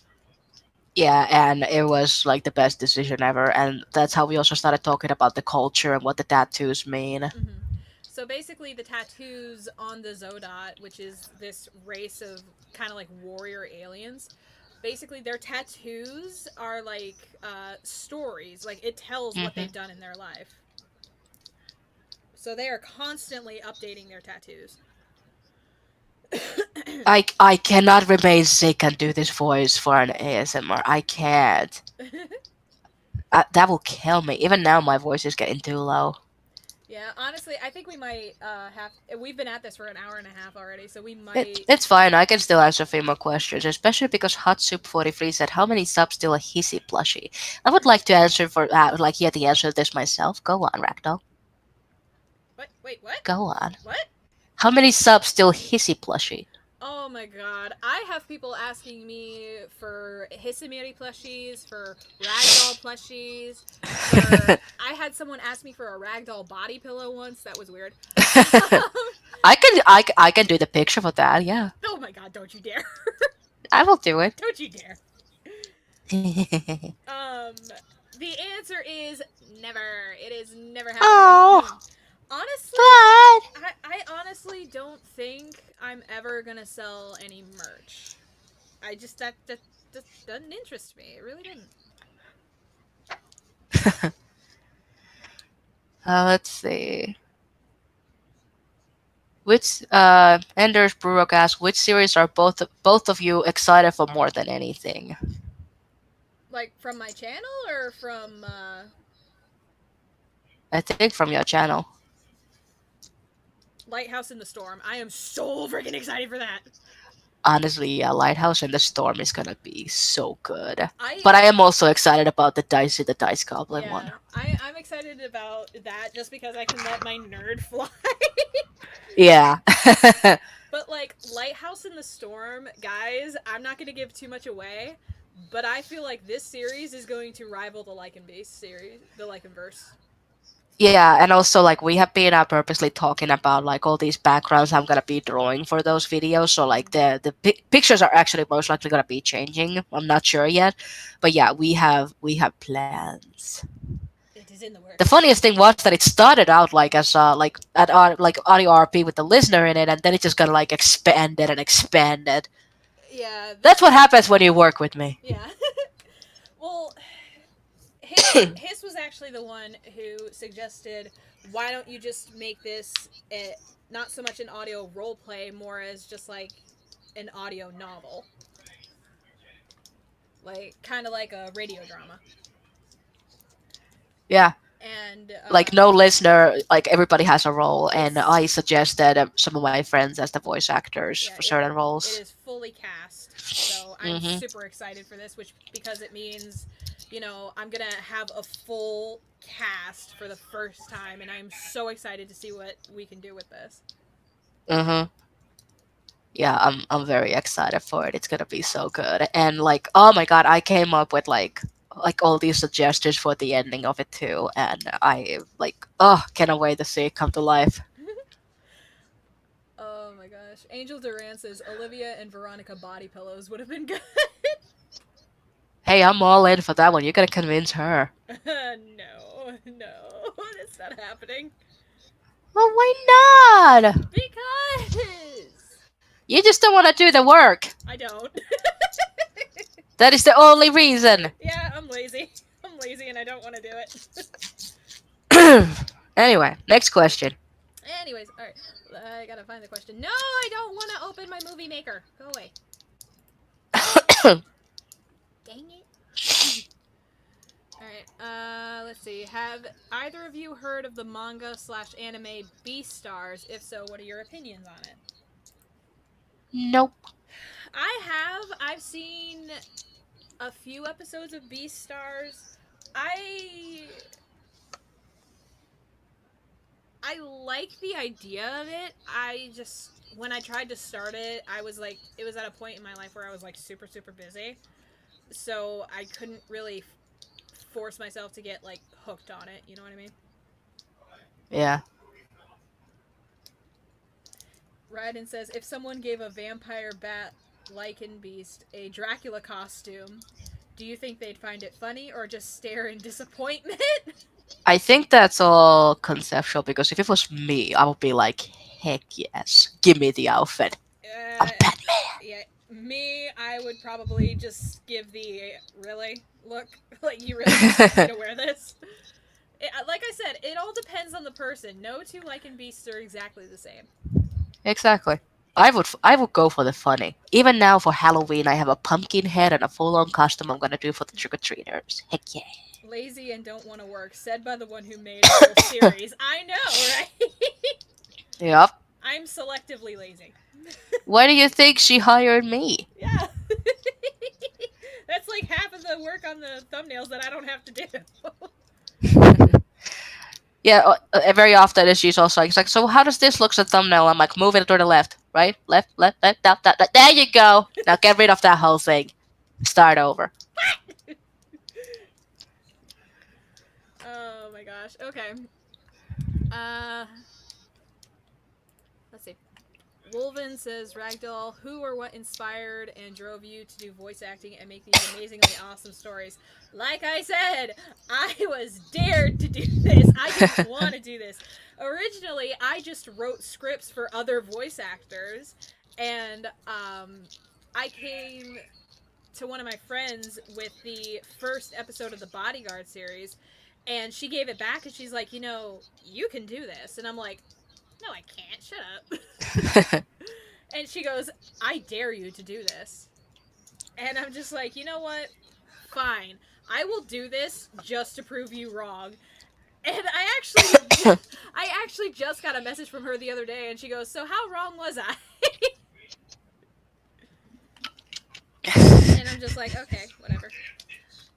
Yeah, and it was like the best decision ever, and that's how we also started talking about the culture and what the tattoos mean. Mm-hmm. So basically, the tattoos on the Zodot, which is this race of kind of like warrior aliens, basically their tattoos are like stories. Like it tells what Hmm. they've done in their life. So they are constantly updating their tattoos. I cannot remain sick and do this voice for an ASMR. I can't. That will kill me. Even now, my voice is getting too low. Yeah, honestly, I think we might have. We've been at this for an hour and a half already, so we It, might. it's fine. I can still answer a few more questions, especially because Hot Soup 43 said, "How many subs till a hissy plushie?" I would like to answer for like hear the answer to this myself. Go on, Ragdoll. What? Wait, what? Go on. What? How many subs till hissy plushie? Oh my god. I have people asking me for Hisamiri plushies, for ragdoll plushies, for I had someone ask me for a ragdoll body pillow once. That was weird. I can do the picture for that. Yeah, Oh my god, don't you dare. I will do it. Don't you dare. Um the answer is never. It is never happening. Oh, Honestly, but I honestly don't think I'm ever gonna sell any merch. I just that just doesn't interest me. It really didn't. let's see. Which Anders Brurok asks, which series are both of you excited for more than anything? Like from my channel or from I think from your channel. Lighthouse in the Storm. I am so freaking excited for that. Honestly, yeah, Lighthouse in the Storm is gonna be so good. I But I am also excited about the Dice Goblin one. Yeah, I'm excited about that just because I can let my nerd fly. Yeah. But like Lighthouse in the Storm, guys, I'm not going to give too much away, but I feel like this series is going to rival the Lycan Beast series, the Lycan verse. Yeah, and also like we have been purposely talking about like all these backgrounds I'm gonna be drawing for those videos. So like the pictures are actually most likely gonna be changing. I'm not sure yet, but yeah, we have plans. It is in the The works. funniest thing was that it started out like as like at like audio RP with the listener in it, and then it just got like expanded and expanded. Yeah, That's what happens when you work with me. yeah. Well, his was actually the one who suggested, why don't you just make this not so much an audio role play, more as just like an audio novel, like kind of like a radio drama. Yeah, And like no listener, like everybody has a role, and it's I suggested some of my friends as the voice actors yeah, for certain it roles. is fully cast. So I'm Hmm. super excited for this, which because it means, I'm gonna have a full cast for the first time, and I'm so excited to see what we can do with this. Hmm. Yeah, I'm very excited for it. It's gonna be so good. And like, oh my god, I came up with like all these suggestions for the ending of it too, and I like, oh, cannot wait to see it come to life. Oh my gosh. Angel Duran says Olivia and Veronica body pillows would have been good. Hey, I'm all in for that one. You gotta convince her. No, that's not happening. Well, why not? Because You just don't want to do the work. I don't. That is the only reason. Yeah, I'm lazy. I'm lazy and I don't want to do it. Anyway, next question. Anyways, alright. I gotta find the question. No, I don't want to open my movie maker. Go away. Dang it. Alright, let's see. Have either of you heard of the manga/anime Beastars? If so, what are your opinions on it? Nope. I have. I've seen a few episodes of Beastars. I like the idea of it. I just when I tried to start it, I was like it was at a point in my life where I was like super busy. So I couldn't really force myself to get like hooked on it. You know what I mean? Yeah. Ryden says, if someone gave a vampire bat lichen beast a Dracula costume, do you think they'd find it funny or just stare in disappointment? I think that's all conceptual because if it was me, I would be like, heck yes, give me the outfit. I'm Batman. Yeah, me, I would probably just give the really look like you really expect me to wear this. Like I said, it all depends on the person. No two lichen beasts are exactly the same. Exactly. I would go for the funny. Even now for Halloween, I have a pumpkin head and a full-on costume I'm gonna do for the trick-or-treaters. Heck yeah. Lazy and don't want to work, said by the one who made a whole series. I know, right? Yep. I'm selectively lazy. Why do you think she hired me? Yeah. That's like half of the work on the thumbnails that I don't have to do. Yeah, very often she's also like, so how does this look as a thumbnail? I'm like, move it to the left, right, left, left, left, left, left, left. There you go. Now get rid of that whole thing. Start over. Oh my gosh. Okay. Let's see. Wolven says, Ragdoll, who or what inspired and drove you to do voice acting and make these amazingly awesome stories? Like I said, I was dared to do this. I didn't want to do this. Originally, I just wrote scripts for other voice actors, and I came to one of my friends with the first episode of the Bodyguard series, and she gave it back, and she's like, you can do this. And I'm like, no, I can't. Shut up. And she goes, I dare you to do this. And I'm just like, you know what? Fine. I will do this just to prove you wrong. And I actually just got a message from her the other day, and she goes, so how wrong was I? And I'm just like, okay, whatever.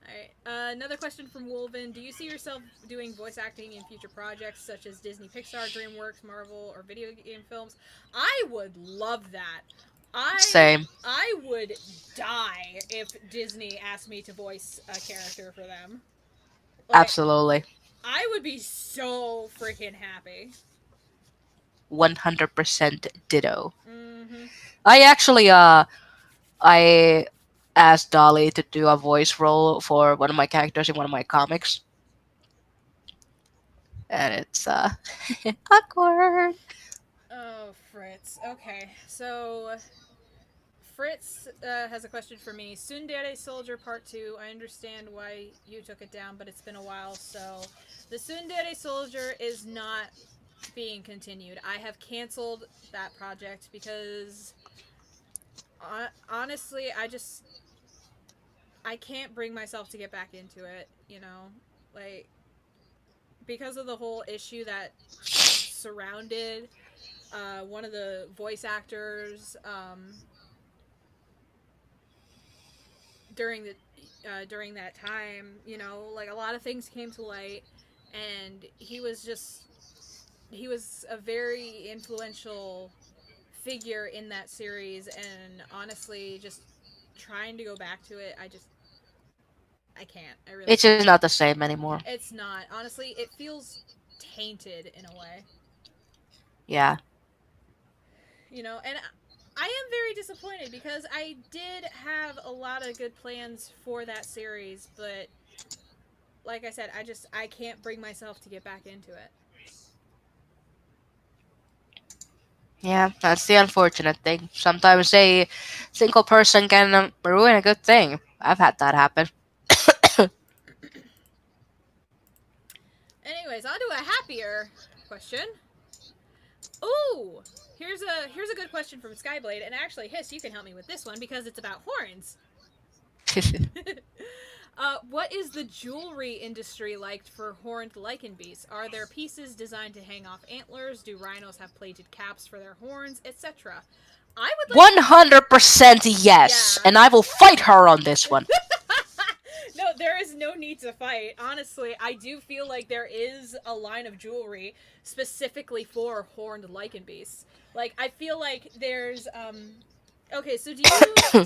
Alright, another question from Wolven. Do you see yourself doing voice acting in future projects such as Disney, Pixar, DreamWorks, Marvel, or video game films? I would love that. Same. I would die if Disney asked me to voice a character for them. Like, Absolutely. I would be so freaking happy. 100% ditto. Mm-hmm. I actually, I asked Dolly to do a voice role for one of my characters in one of my comics. And it's, awkward. Oh, Fritz. Okay, so Fritz has a question for me. Tsundere Soldier Part 2. I understand why you took it down, but it's been a while, so the Tsundere Soldier is not being continued. I have canceled that project because honestly, I can't bring myself to get back into it, like because of the whole issue that surrounded one of the voice actors during that time. Like a lot of things came to light, and he was a very influential figure in that series, and honestly, just trying to go back to it, I can't. I really It's just not the same anymore. It's not. Honestly, it feels tainted in a way. Yeah. And I am very disappointed because I did have a lot of good plans for that series, but like I said, I can't bring myself to get back into it. Yeah, that's the unfortunate thing. Sometimes a single person can ruin a good thing. I've had that happen. Anyways, on to a happier question. Ooh, here's a good question from Skyblade, and actually, HiSS, you can help me with this one because it's about horns. What is the jewelry industry like for horned lichen beasts? Are there pieces designed to hang off antlers? Do rhinos have plated caps for their horns, etc.? I would like 100% yes, Yeah. and I will fight her on this one. No, there is no need to fight. Honestly, I do feel like there is a line of jewelry specifically for horned lichen beasts. Like, I feel like there's Okay, so do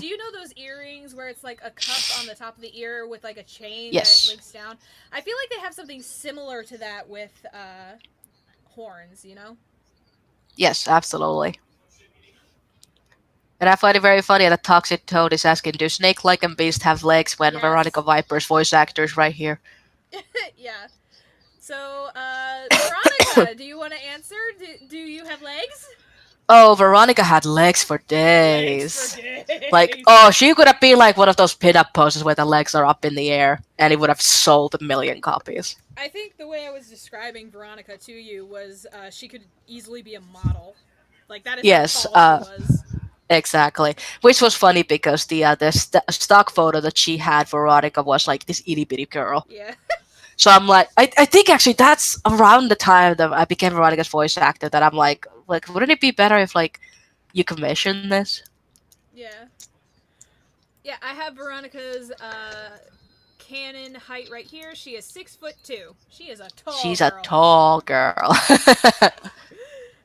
you know those earrings where it's like a cuff on the top of the ear with like a chain that Yes. links down? I feel like they have something similar to that with horns, you know? Yes, absolutely. And I find it very funny that Toxic Toad is asking, do Snake-like and Beast have legs when Veronica Yes. Viper's voice actors right here? Yeah. So, Veronica, do you want to answer? Do you have legs? Oh, Veronica had legs for Legs for days. Like, days. oh, she could have been like one of those pin-up poses where the legs are up in the air, and it would have sold a million copies. I think the way I was describing Veronica to you was she could easily be a model. Like, that is how Yes, tall she was. exactly. Which was funny because the stock photo that she had for Veronica was like this itty bitty girl. Yeah. So I'm like, I think actually that's around the time that I became Veronica's voice actor that I'm like, wouldn't it be better if like you commission this? Yeah. Yeah, I have Veronica's canon height right here. She is 6'2". She is a tall She's a girl. tall girl.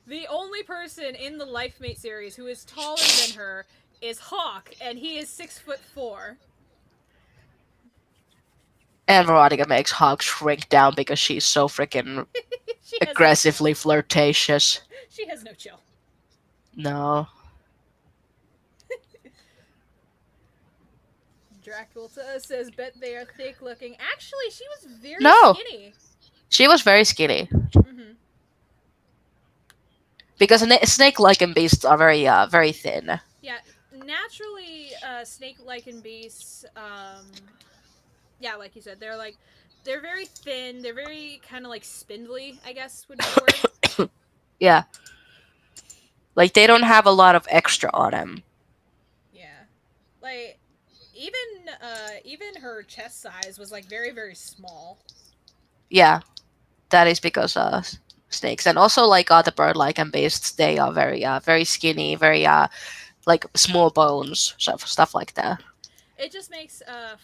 The only person in the Lifemate series who is taller than her is Hawk, and he is 6'4". And Veronica makes Hawk shrink down because she's so freaking She has aggressively flirtatious. she has no chill. No. Dracula says, "Bet they are thick looking." Actually, she was very No. skinny. She was very skinny. Mm-hmm. Because snake-like and beasts are very thin. Yeah, naturally, snake-like and beasts. Yeah, like you said, they're very thin. They're very kind of like spindly, I guess would be the word. Yeah. Like they don't have a lot of extra on them. Yeah, like even her chest size was like very very small. Yeah. That is because snakes and also like other bird-like and beasts, they are very skinny, very like small bones, stuff like that. It just makes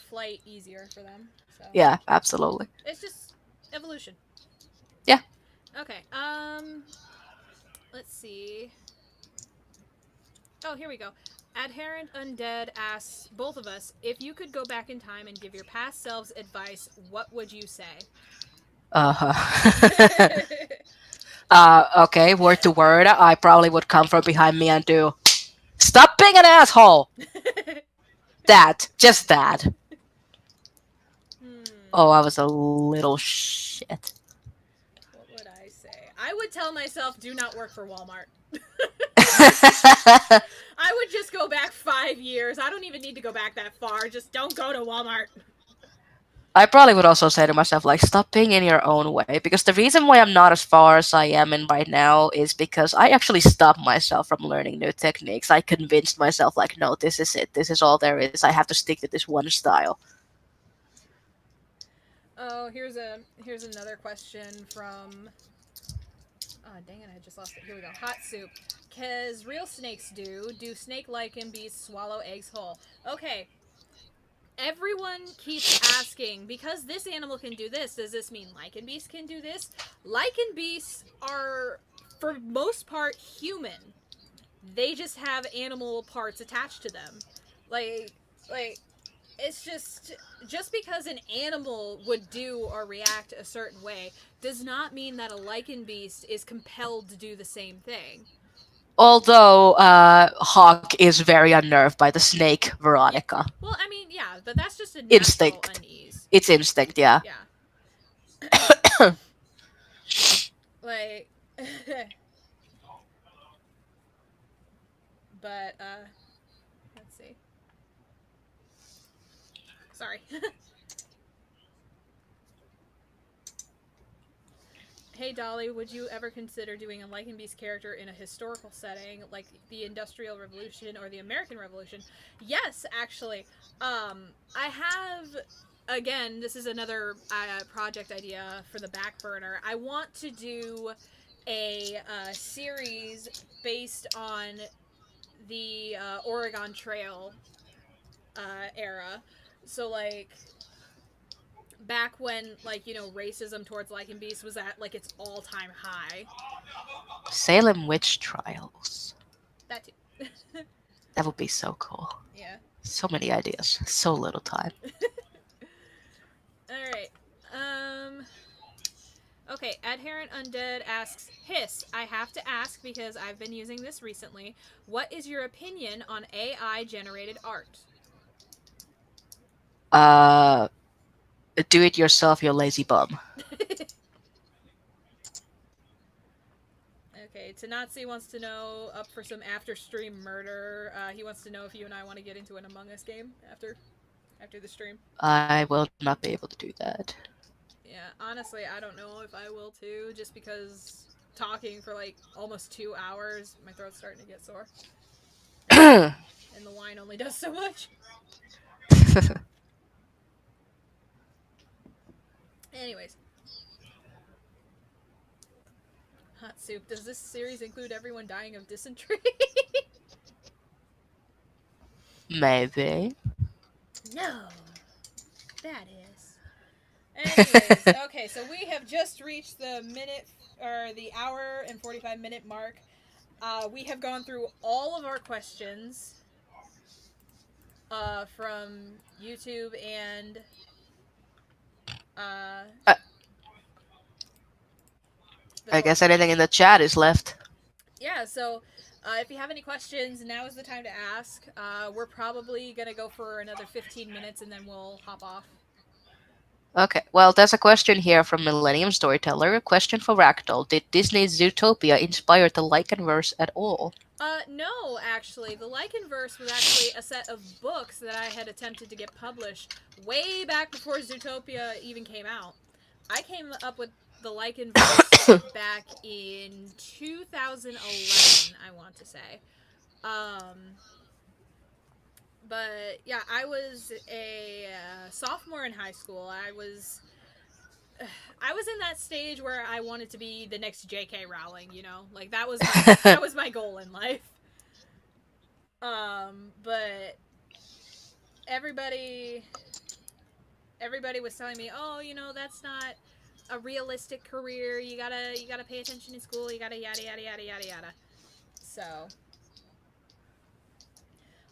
flight easier for them. So Yeah, absolutely. it's just evolution. Yeah. Okay. Let's see. Oh, here we go. Adherent Undead asks both of us, if you could go back in time and give your past selves advice, what would you say? Okay, word to word, I probably would come from behind me and do, stop being an asshole! That. Just that. Oh, I was a little shit. What would I say? I would tell myself, do not work for Walmart. I would just go back 5 years. I don't even need to go back that far. Just don't go to Walmart. I probably would also say to myself, like, stop being in your own way. Because the reason why I'm not as far as I am in right now is because I actually stopped myself from learning new techniques. I convinced myself, like, no, this is it. This is all there is. I have to stick to this one style. Oh, here's another question from. Oh, dang it! I just lost it. Here we go. Hot soup. Cause real snakes do. Do snake-like and beasts swallow eggs whole? Okay. Everyone keeps asking, because this animal can do this, does this mean lichen beasts can do this? Lichen beasts are, for most part, human. They just have animal parts attached to them. Like, it's just because an animal would do or react a certain way does not mean that a lichen beast is compelled to do the same thing. Although Hawk is very unnerved by the snake Veronica. Yeah. Well, I mean, yeah, but that's just a natural Instinct. unease. It's instinct, yeah. Yeah. Like, but let's see. Sorry. Hey Dolly, would you ever consider doing a Lichen Beast character in a historical setting like the Industrial Revolution or the American Revolution? Yes, actually. I have, again, this is another project idea for the back burner. I want to do a series based on the Oregon Trail era. So, like, back when, like, racism towards lichen beasts was at like its all-time high. Salem witch trials. That too. That would be so cool. Yeah. So many ideas, so little time. All right. Um. Okay. Adherent Undead asks, "Hiss, I have to ask because I've been using this recently. What is your opinion on AI generated art?" Uh, do it yourself, you lazy bum. Okay, Tanatsi wants to know, up for some after stream murder. He wants to know if you and I want to get into an Among Us game after the stream. I will not be able to do that. Yeah, honestly, I don't know if I will too, just because talking for like almost 2 hours, my throat's starting to get sore, and the wine only does so much. Anyways, hot soup. Does this series include everyone dying of dysentery? Maybe. No, that is. Anyways, okay, so we have just reached the minute or the hour and 45-minute mark. We have gone through all of our questions from YouTube and uh, I, the I guess Torch. anything in the chat is left. Yeah, so if you have any questions, now is the time to ask. We're probably going to go for another 15 minutes and then we'll hop off. Okay, well, there's a question here from Millennium Storyteller. A question for Ragdoll. Did Disney's Zootopia inspire the Lycanverse at all? No, actually. The Lycanverse was actually a set of books that I had attempted to get published way back before Zootopia even came out. I came up with the Lycanverse back in 2011, I want to say. But yeah, I was a sophomore in high school. I was in that stage where I wanted to be the next J.K. Rowling, you know? Like that was my goal in life. But everybody was telling me, "Oh, you know, that's not a realistic career. You gotta pay attention in school. You gotta yada yada yada yada yada." So,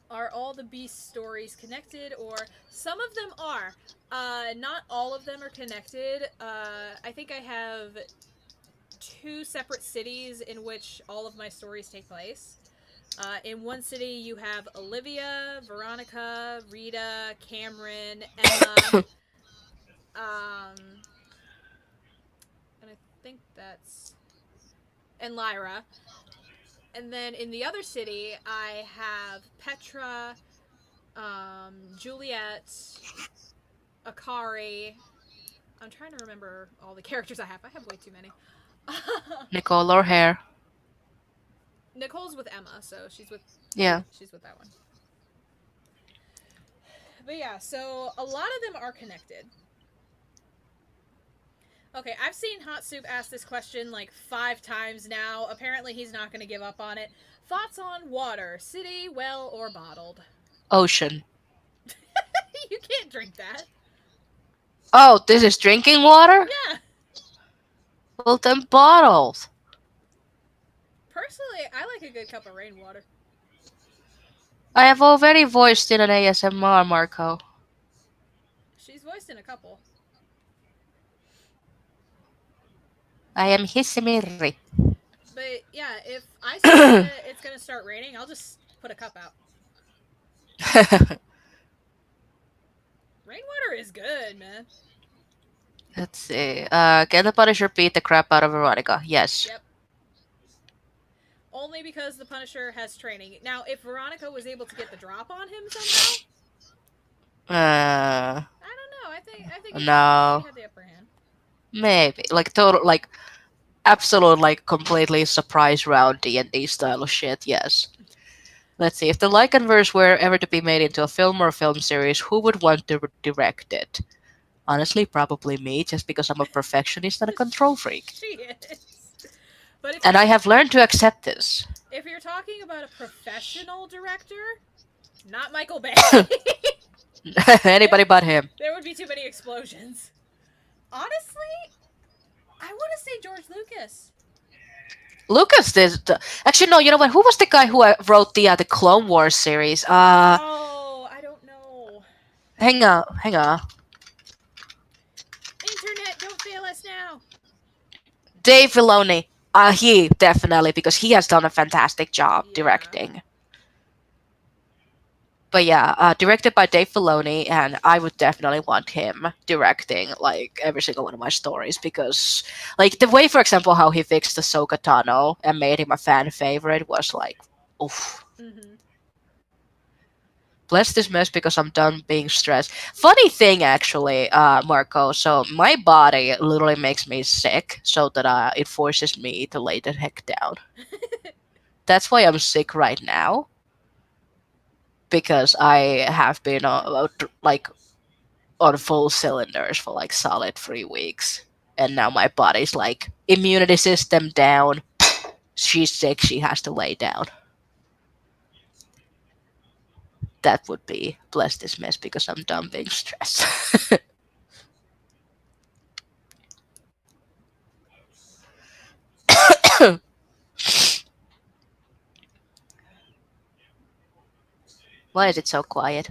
are all the Beast stories connected, or some of them are? Not all of them are connected. I think I have two separate cities in which all of my stories take place. In one city, you have Olivia, Veronica, Rita, Cameron, Emma, um, and I think that's and Lyra. And then in the other city, I have Petra, Juliet, Akari. I'm trying to remember all the characters I have. I have way too many. Nicole or Hair? Nicole's with Emma, so Yeah. she's with that one. But yeah, so a lot of them are connected. Okay, I've seen Hot Soup ask this question like 5 times now. Apparently, he's not going to give up on it. Thoughts on water, city, well, or bottled? Ocean. You can't drink that. Oh, this is drinking water? Yeah. Well, then bottled. Personally, I like a good cup of rainwater. I have already voiced in an ASMR, Marco. She's voiced in a couple. I am Hissimiri. But yeah, if I see that it's going to start raining, I'll just put a cup out. Rainwater is good, man. Let's see. Can the Punisher beat the crap out of Veronica? Yes. Yep. Only because the Punisher has training. Now, if Veronica was able to get the drop on him somehow, I don't know. I think No. she had the upper hand. Maybe. Like, total, like, absolute, like, completely surprise round D&D style of shit, yes. Let's see. If the Lycanverse were ever to be made into a film or a film series, who would want to direct it? Honestly, probably me, just because I'm a perfectionist and a control freak. She is. But And I have learned to accept this. If you're talking about a professional director, not Michael Bay. Anybody but him. There would be too many explosions. Honestly, I want to say George Lucas. Lucas did. Actually, no. You know what? Who was the guy who wrote the Clone Wars series? Oh, I don't know. Hang on, hang on. Internet, don't fail us now. Dave Filoni. He definitely, because he has done a fantastic job Yeah. directing. But yeah, directed by Dave Filoni, and I would definitely want him directing like every single one of my stories because, like, the way, for example, how he fixed Ahsoka Tano and made him a fan favorite was like, oof. Mm-hmm. Bless this mess because I'm done being stressed. Funny thing, actually, Marco. So my body literally makes me sick, so that it forces me to lay the heck down. That's why I'm sick right now because I have been like on full cylinders for like solid 3 weeks, and now my body's like immunity system down. She's sick. She has to lay down. That would be bless this mess because I'm done being stressed. Why is it so quiet?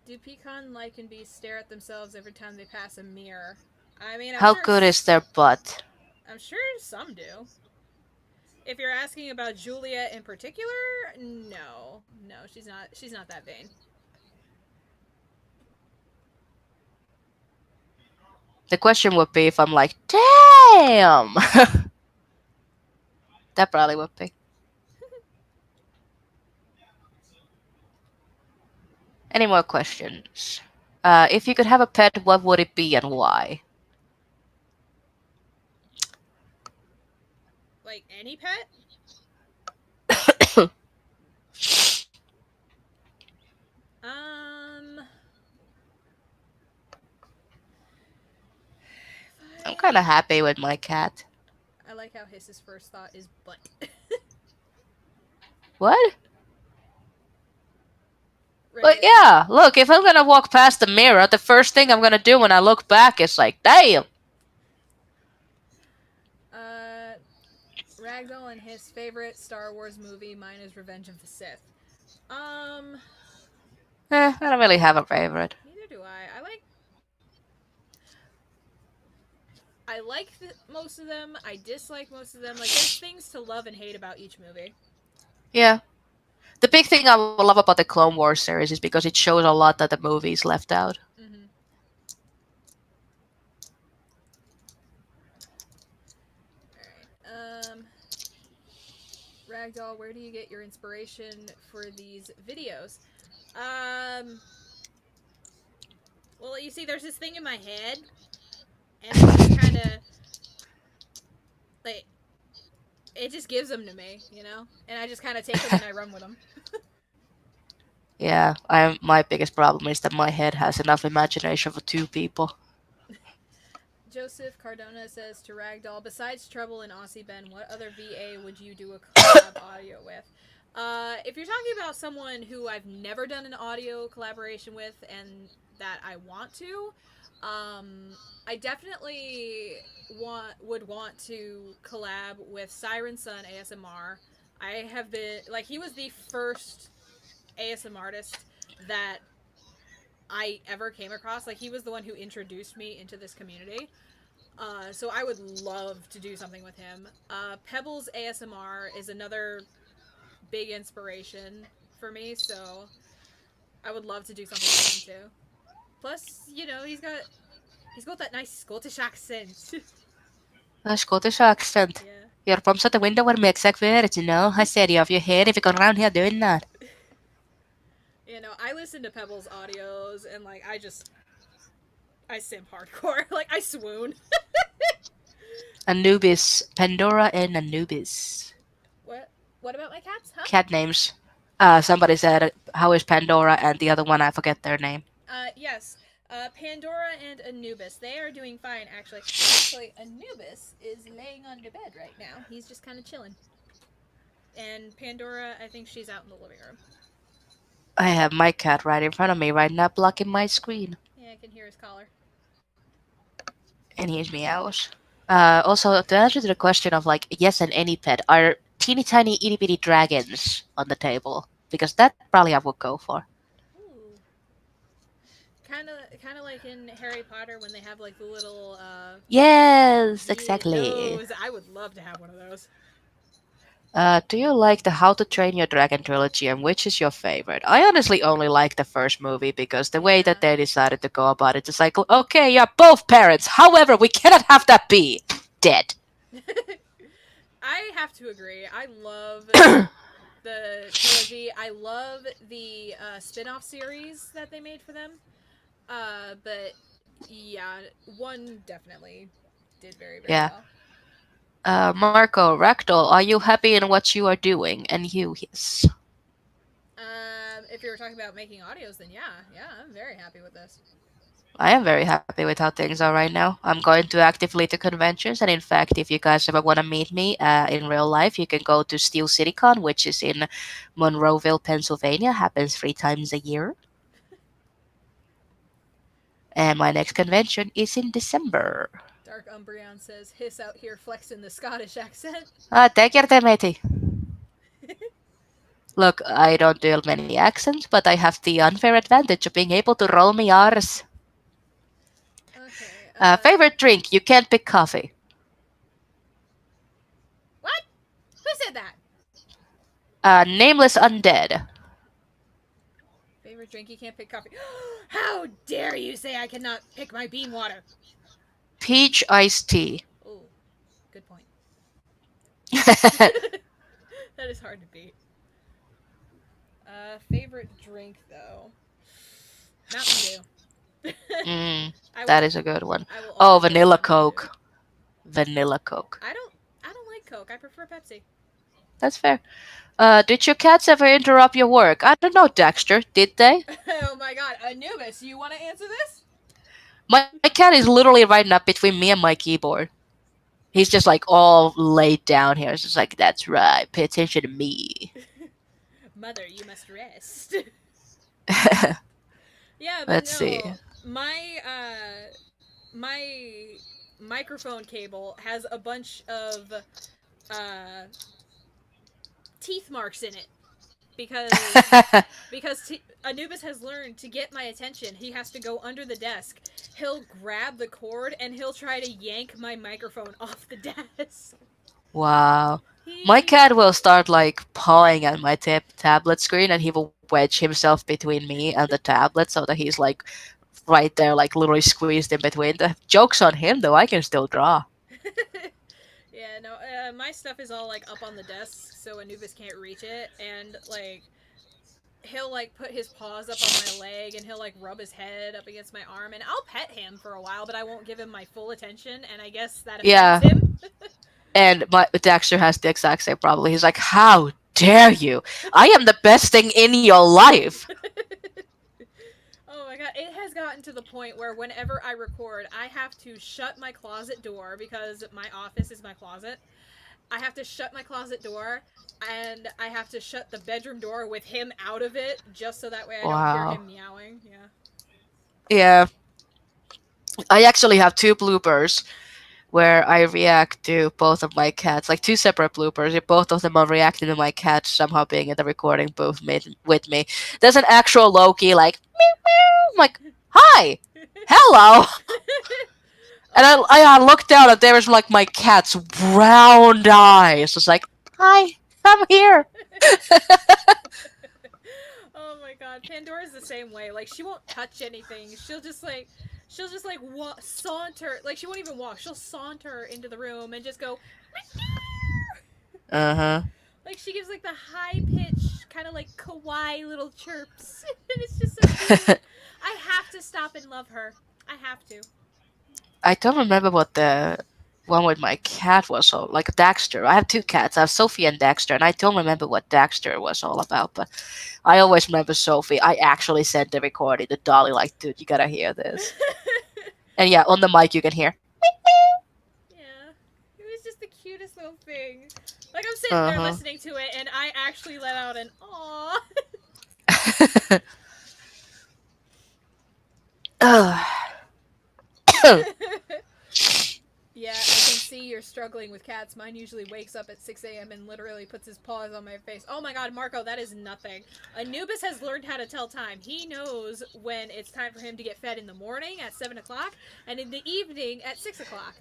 Do pecan lichen bees stare at themselves every time they pass a mirror? I mean, How good is their butt? I'm sure some do. If you're asking about Julia in particular, no, no, she's not. She's not that vain. The question would be if I'm like, damn. That probably would be. Any more questions? If you could have a pet, what would it be and why? Like any pet? Um, I'm kind of happy with my cat. I like how HiSS first thought is butt. What? But Ready? yeah, look, if I'm gonna walk past the mirror, the first thing I'm gonna do when I look back is like, damn. Uh, Ragdoll and his favorite Star Wars movie. Mine is Revenge of the Sith. Um, I don't really have a favorite. neither do I. I like most of them. I dislike most of them. Like, there's things to love and hate about each movie. Yeah. The big thing I love about the Clone Wars series is because it shows a lot that the movies left out. Mm-hmm. All right. Ragdoll, where do you get your inspiration for these videos? Um, well, you see, there's this thing in my head, and it just kind of like it just gives them to me, you know, and I just kind of take them and I run with them. Yeah, my biggest problem is that my head has enough imagination for 2 people. Joseph Cardona says to Ragdoll, besides Trouble and Aussie Ben, what other VA would you do a collab audio with? If you're talking about someone who I've never done an audio collaboration with and that I want to, I definitely would want to collab with Siren Sun ASMR. I have been like he was the first ASMR artist that I ever came across. Like he was the one who introduced me into this community. So I would love to do something with him. Pebbles ASMR is another big inspiration for me, so I would love to do something with him too. Plus, you know, he's got that nice Scottish accent. A Scottish accent. Yeah. Your bumps at the window were mixed like words, you know. I said you off your head if you go around here doing that. You know, I listen to Pebbles audios and like I simp hardcore. Like I swoon. Anubis. Pandora and Anubis. What? What about my cats? Huh? Cat names. Somebody said, how is Pandora and the other one, I forget their name. Yes. Pandora and Anubis. They are doing fine, actually. Actually, Anubis is laying on the bed right now. He's just kind of chilling. And Pandora, I think she's out in the living room. I have my cat right in front of me right now blocking my screen. Yeah, I can hear his collar. And here's meows. Also, to answer to the question of like yes and any pet, are teeny tiny itty bitty dragons on the table? Because that probably I would go for. Ooh. Kind of like in Harry Potter when they have like the little Yes, yeah, exactly. those. I would love to have one of those. Do you like the How to Train Your Dragon trilogy, and which is your favorite? I honestly only like the first movie because the way that Yeah. they decided to go about it is like, okay, you're both parents. However, we cannot have that be dead. I have to agree. I love the trilogy. I love the spin-off series that they made for them. But yeah, one definitely did very, very Yeah. well. Marco, Ragdoll, are you happy in what you are doing? And you, yes. If you were talking about making audios, then yeah, I'm very happy with this. I am very happy with how things are right now. I'm going to actively to conventions, and in fact, if you guys ever want to meet me in real life, you can go to Steel CityCon, which is in Monroeville, Pennsylvania. Happens 3 times a year. And my next convention is in December. Dark Umbreon says, "Hiss out here flexing the Scottish accent." Take care, matey. Look, I don't do many accents, but I have the unfair advantage of being able to roll my R's. Okay. Favorite drink? You can't pick coffee. What? Who said that? Nameless Undead. Favorite drink? You can't pick coffee. How dare you say I cannot pick my bean water? Peach iced tea. Oh, good point. That is hard to beat. Favorite drink though, Mountain Dew. mm, I that will. is a good one. I will Oh, always go vanilla Mountain Dew. Coke. Vanilla Coke. I don't. I don't like Coke. I prefer Pepsi. That's fair. Did your cats ever interrupt your work? I don't know, Dexter. Did they? Oh my God, Anubis, you want to answer this? My cat is literally right up between me and my keyboard. He's just like all laid down here. It's just like, that's right. Pay attention to me. Mother, you must rest. Let's Yeah, but see. no, my microphone cable has a bunch of uh teeth marks in it because Anubis has learned to get my attention. He has to go under the desk. He'll grab the cord and he'll try to yank my microphone off the desk. Wow. My He cat will start like pawing at my tablet screen and he will wedge himself between me and the tablet so that he's like right there, like literally squeezed in between. The joke's on him though, I can still draw. Yeah, no, my stuff is all like up on the desk so Anubis can't reach it, and like he'll like put his paws up on my leg and he'll like rub his head up against my arm, and I'll pet him for a while, but I won't give him my full attention, and I guess that offends Yeah. him. And my Dexter has the exact same problem. He's like, how dare you? I am the best thing in your life. Oh my God, it has gotten to the point where whenever I record, I have to shut my closet door because my office is my closet. I have to shut my closet door, and I have to shut the bedroom door with him out of it just so that way I don't hear Wow. him meowing. Yeah. Yeah. I actually have two bloopers where I react to both of my cats, like two separate bloopers. Both of them are reacting to my cat somehow being in the recording booth with me. There's an actual Loki like, meow, meow. I'm like, hi, hello. And Oh. I looked down and there was like my cat's round eyes. It's like, hi, I'm here. Oh my God, Pandora's the same way. Like she won't touch anything. She'll just like saunter. Like she won't even walk. She'll saunter into the room and just go. Uh huh. Like she gives like the high pitched kind of like kawaii little chirps, and it's just so cute. I have to stop and love her. I have to. I don't remember what the one with my cat was all like Dexter. I have two cats. I have Sophie and Dexter, and I don't remember what Dexter was all about. But I always remember Sophie. I actually sent the recording to Dolly, like, dude, you gotta hear this. And yeah, on the mic you can hear. Yeah, it was just the cutest little thing. Like I'm sitting Uh there huh. listening to it, and I actually let out an "aw." Ugh. Yeah, I can see you're struggling with cats. Mine usually wakes up at 6 a.m. and literally puts his paws on my face. Oh my god, Marco, that is nothing. Anubis has learned how to tell time. He knows when it's time for him to get fed in the morning at 7 o'clock and in the evening at 6 o'clock.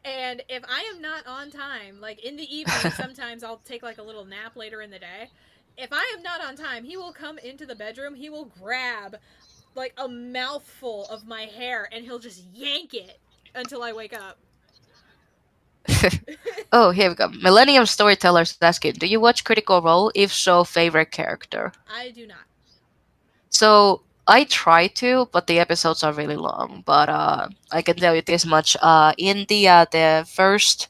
And if I am not on time, like in the evening, sometimes I'll take like a little nap later in the day. If I am not on time, he will come into the bedroom, he will grab like a mouthful of my hair and he'll just yank it until I wake up. Oh, here we go. Millennium Storytellers asking, do you watch Critical Role? If so, favorite character? I do not. So I try to, but the episodes are really long. But I can tell you this much: in the first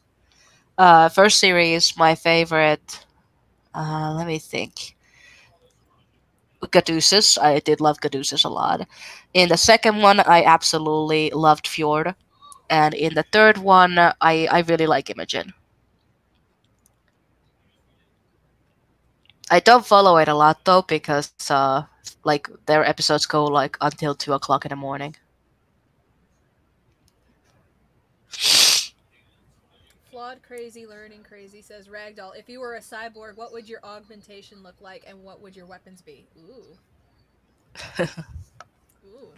series, my favorite. Let me think. Caduceus. I did love Caduceus a lot. In the second one, I absolutely loved Fjord, and in the third one, I really like Imogen. I don't follow it a lot though because like their episodes go like until 2 o'clock in the morning. Flawed crazy, learning crazy, says Ragdoll. If you were a cyborg, what would your augmentation look like and what would your weapons be? Ooh. Ooh.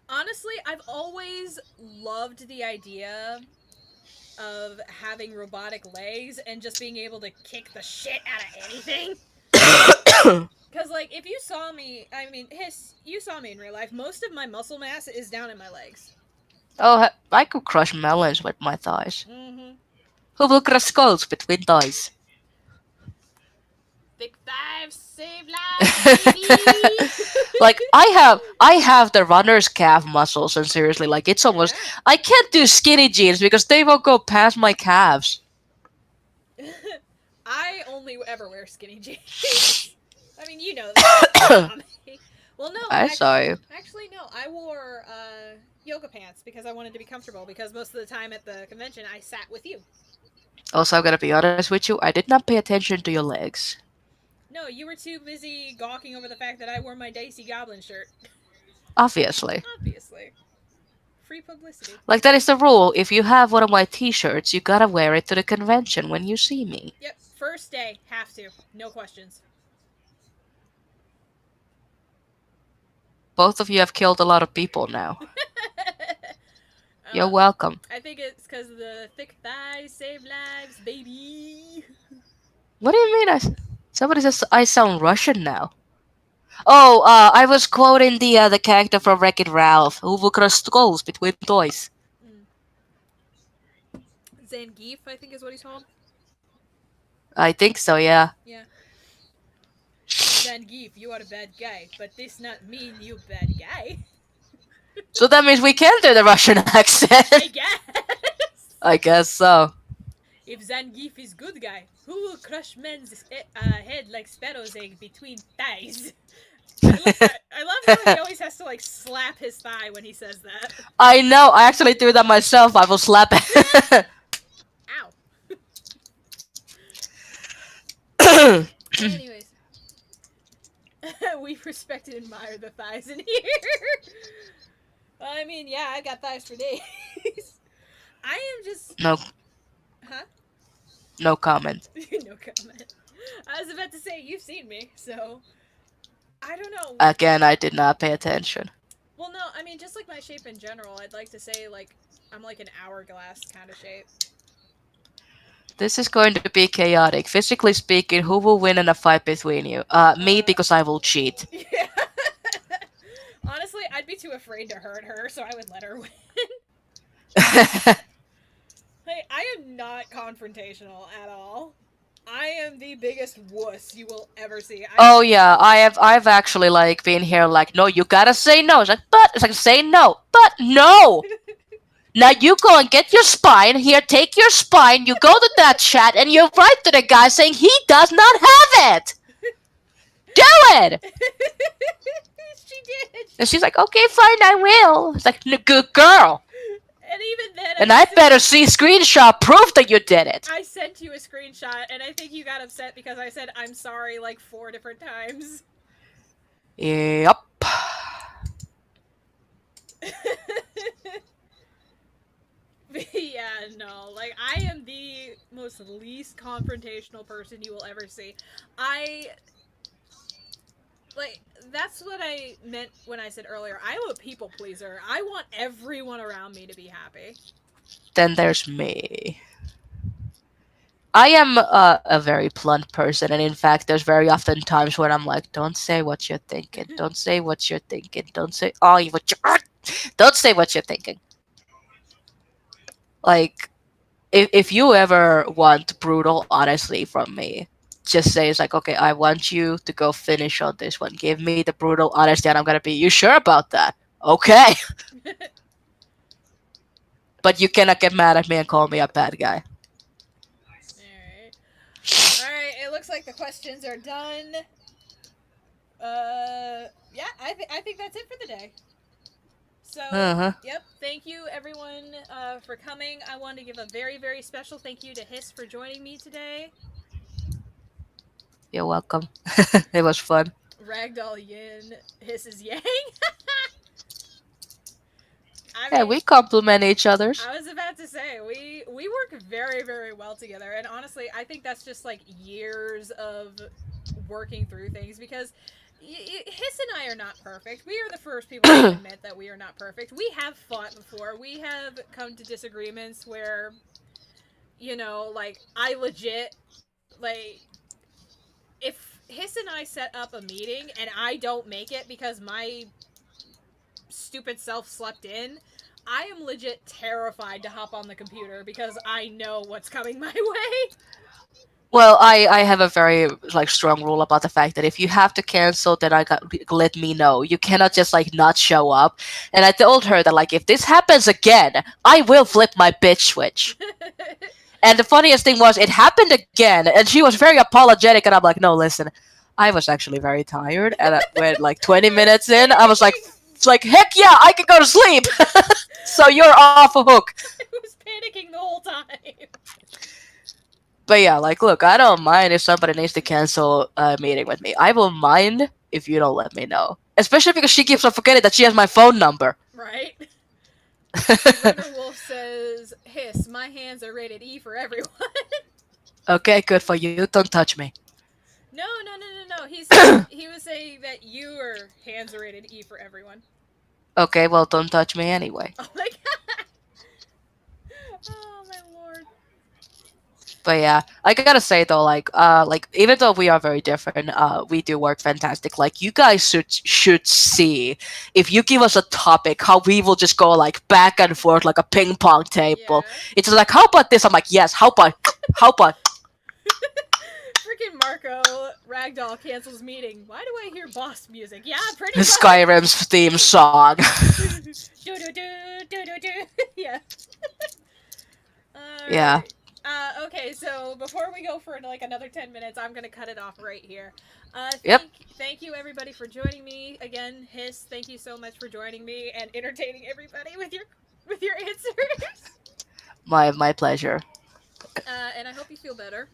Honestly, I've always loved the idea of having robotic legs and just being able to kick the shit out of anything. Because, like, if you saw me, I mean, HiSS, you saw me in real life. Most of my muscle mass is down in my legs. Oh, I could crush melons with my thighs. Mm-hmm. Who will crush skulls between thighs? Thick thighs save lives, baby. Like I have the runner's calf muscles, and seriously, like it's almost Yeah. I can't do skinny jeans because they won't go past my calves. I only ever wear skinny jeans. I mean, you know that. Well, no, I saw you. actually, no. I wore yoga pants because I wanted to be comfortable. Because most of the time at the convention, I sat with you. Also, I'm gonna be honest with you. I did not pay attention to your legs. No, you were too busy gawking over the fact that I wore my Dicey Goblin shirt. Obviously. Obviously, free publicity. Like that is the rule. If you have one of my t-shirts, you gotta wear it to the convention when you see me. Yep, first day, have to, no questions. Both of you have killed a lot of people now. You're welcome. I think it's because the thick thighs save lives, baby. What do you mean? Somebody says I sound Russian now. Oh, I was quoting the character from Wreck-It Ralph, who will crush skulls between toys. Mm. Zangief, I think is what he's called. I think so, yeah. Yeah. Zangief, you are a bad guy, but this not mean you bad guy. So that means we can do the Russian accent. I guess. I guess so. If Zangief is good guy, who will crush men's head like sparrow's egg between thighs? I love how he always has to like slap his thigh when he says that. I know. I actually do that myself. I will slap it. Ow. Anyways. We respect and admire the thighs in here. I mean, yeah, I got thighs for days. I am just... No. Huh? No comment. No comment. I was about to say, you've seen me, so... I don't know. Again, I did not pay attention. Well, no, I mean, just like my shape in general, I'd like to say, like, I'm like an hourglass kind of shape. This is going to be chaotic. Physically speaking, who will win in a fight between you? Me, because I will cheat. Yeah. Honestly, I'd be too afraid to hurt her, so I would let her win. Hey, I am not confrontational at all. I am the biggest wuss you will ever see. Oh yeah, I've actually like been here like, no, you gotta say no. It's like say no, but no. Now you go and get your spine. Here, take your spine. You go to that chat and you write to the guy saying he does not have it. Do it. She did. And she's like, okay, fine, I will. It's like, good girl. And even then, And I better see screenshot proof that you did it. I sent you a screenshot, and I think you got upset because I said I'm sorry like 4 different times. Yep. Yeah, no. Like, I am the most least confrontational person you will ever see. I like that's what I meant when I said earlier. I'm a people pleaser. I want everyone around me to be happy. Then there's me. I am a very blunt person, and in fact, there's very often times when I'm like, "Don't say what you're thinking. Don't say what you're thinking. Don't say what you. Don't say what you're thinking." Like, if you ever want brutal honesty from me, just say it's like, "Okay, I want you to go finish on this one. Give me the brutal honesty, and I'm gonna be. You sure about that? Okay." But you cannot get mad at me and call me a bad guy. Alright. Alright, it looks like the questions are done. Yeah, I think that's it for the day. So, Uh huh. yep, thank you everyone for coming. I want to give a very, very special thank you to HiSS for joining me today. You're welcome. It was fun. Ragdoll Yin, HiSS is Yang. I Yeah, mean, we compliment each other's. I was about to say we work very, very well together, and honestly, I think that's just like years of working through things because Hiss and I are not perfect. We are the first people to admit that we are not perfect. We have fought before. We have come to disagreements where, like I legit like if Hiss and I set up a meeting and I don't make it because my stupid self slept in, I am legit terrified to hop on the computer because I know what's coming my way. Well, I have a very like strong rule about the fact that if you have to cancel, then let me know. You cannot just like not show up. And I told her that like if this happens again, I will flip my bitch switch. And the funniest thing was it happened again, and she was very apologetic. And I'm like, no, listen, I was actually very tired, and when like 20 minutes in, I was like, it's like heck yeah, I can go to sleep. So you're off a hook. I was panicking the whole time. But yeah, like, look, I don't mind if somebody needs to cancel a meeting with me. I will mind if you don't let me know. Especially because she keeps on forgetting that she has my phone number. Right? River Wolf says, Hiss, my hands are rated E for everyone. Okay, good for you. Don't touch me. No, no, no, no, no. He was saying that your hands are rated E for everyone. Okay, well, don't touch me anyway. Oh my god. Oh my lord. But yeah, I gotta say though, like even though we are very different, we do work fantastic. Like you guys should see if you give us a topic, how we will just go like back and forth like a ping pong table. Yeah. It's just like, how about this? I'm like, yes. How about? Freaking Marco Ragdoll cancels meeting. Why do I hear boss music? Yeah, pretty much. Skyrim's theme song. Do do do do do do. Yeah. Yeah. Okay, so before we go for like another 10 minutes, I'm gonna cut it off right here. Yep. Thank you everybody for joining me again. Hiss, thank you so much for joining me and entertaining everybody with your answers. My pleasure. And I hope you feel better.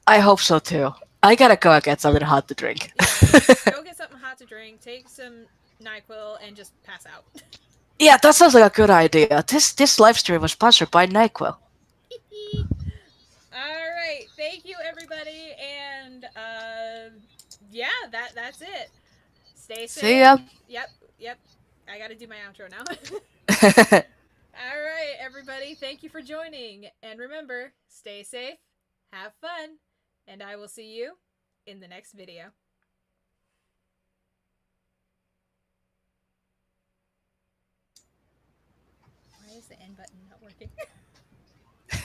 I hope so too. I gotta go and get something hot to drink. Yeah, go get something hot to drink. Take some NyQuil and just pass out. Yeah, that sounds like a good idea. This live stream was sponsored by NyQuil. All right, thank you everybody, and yeah, that's it. Stay safe. See ya. Yep. I gotta do my outro now. All right, everybody, thank you for joining, and remember, stay safe, have fun, and I will see you in the next video. Why is the end button not working?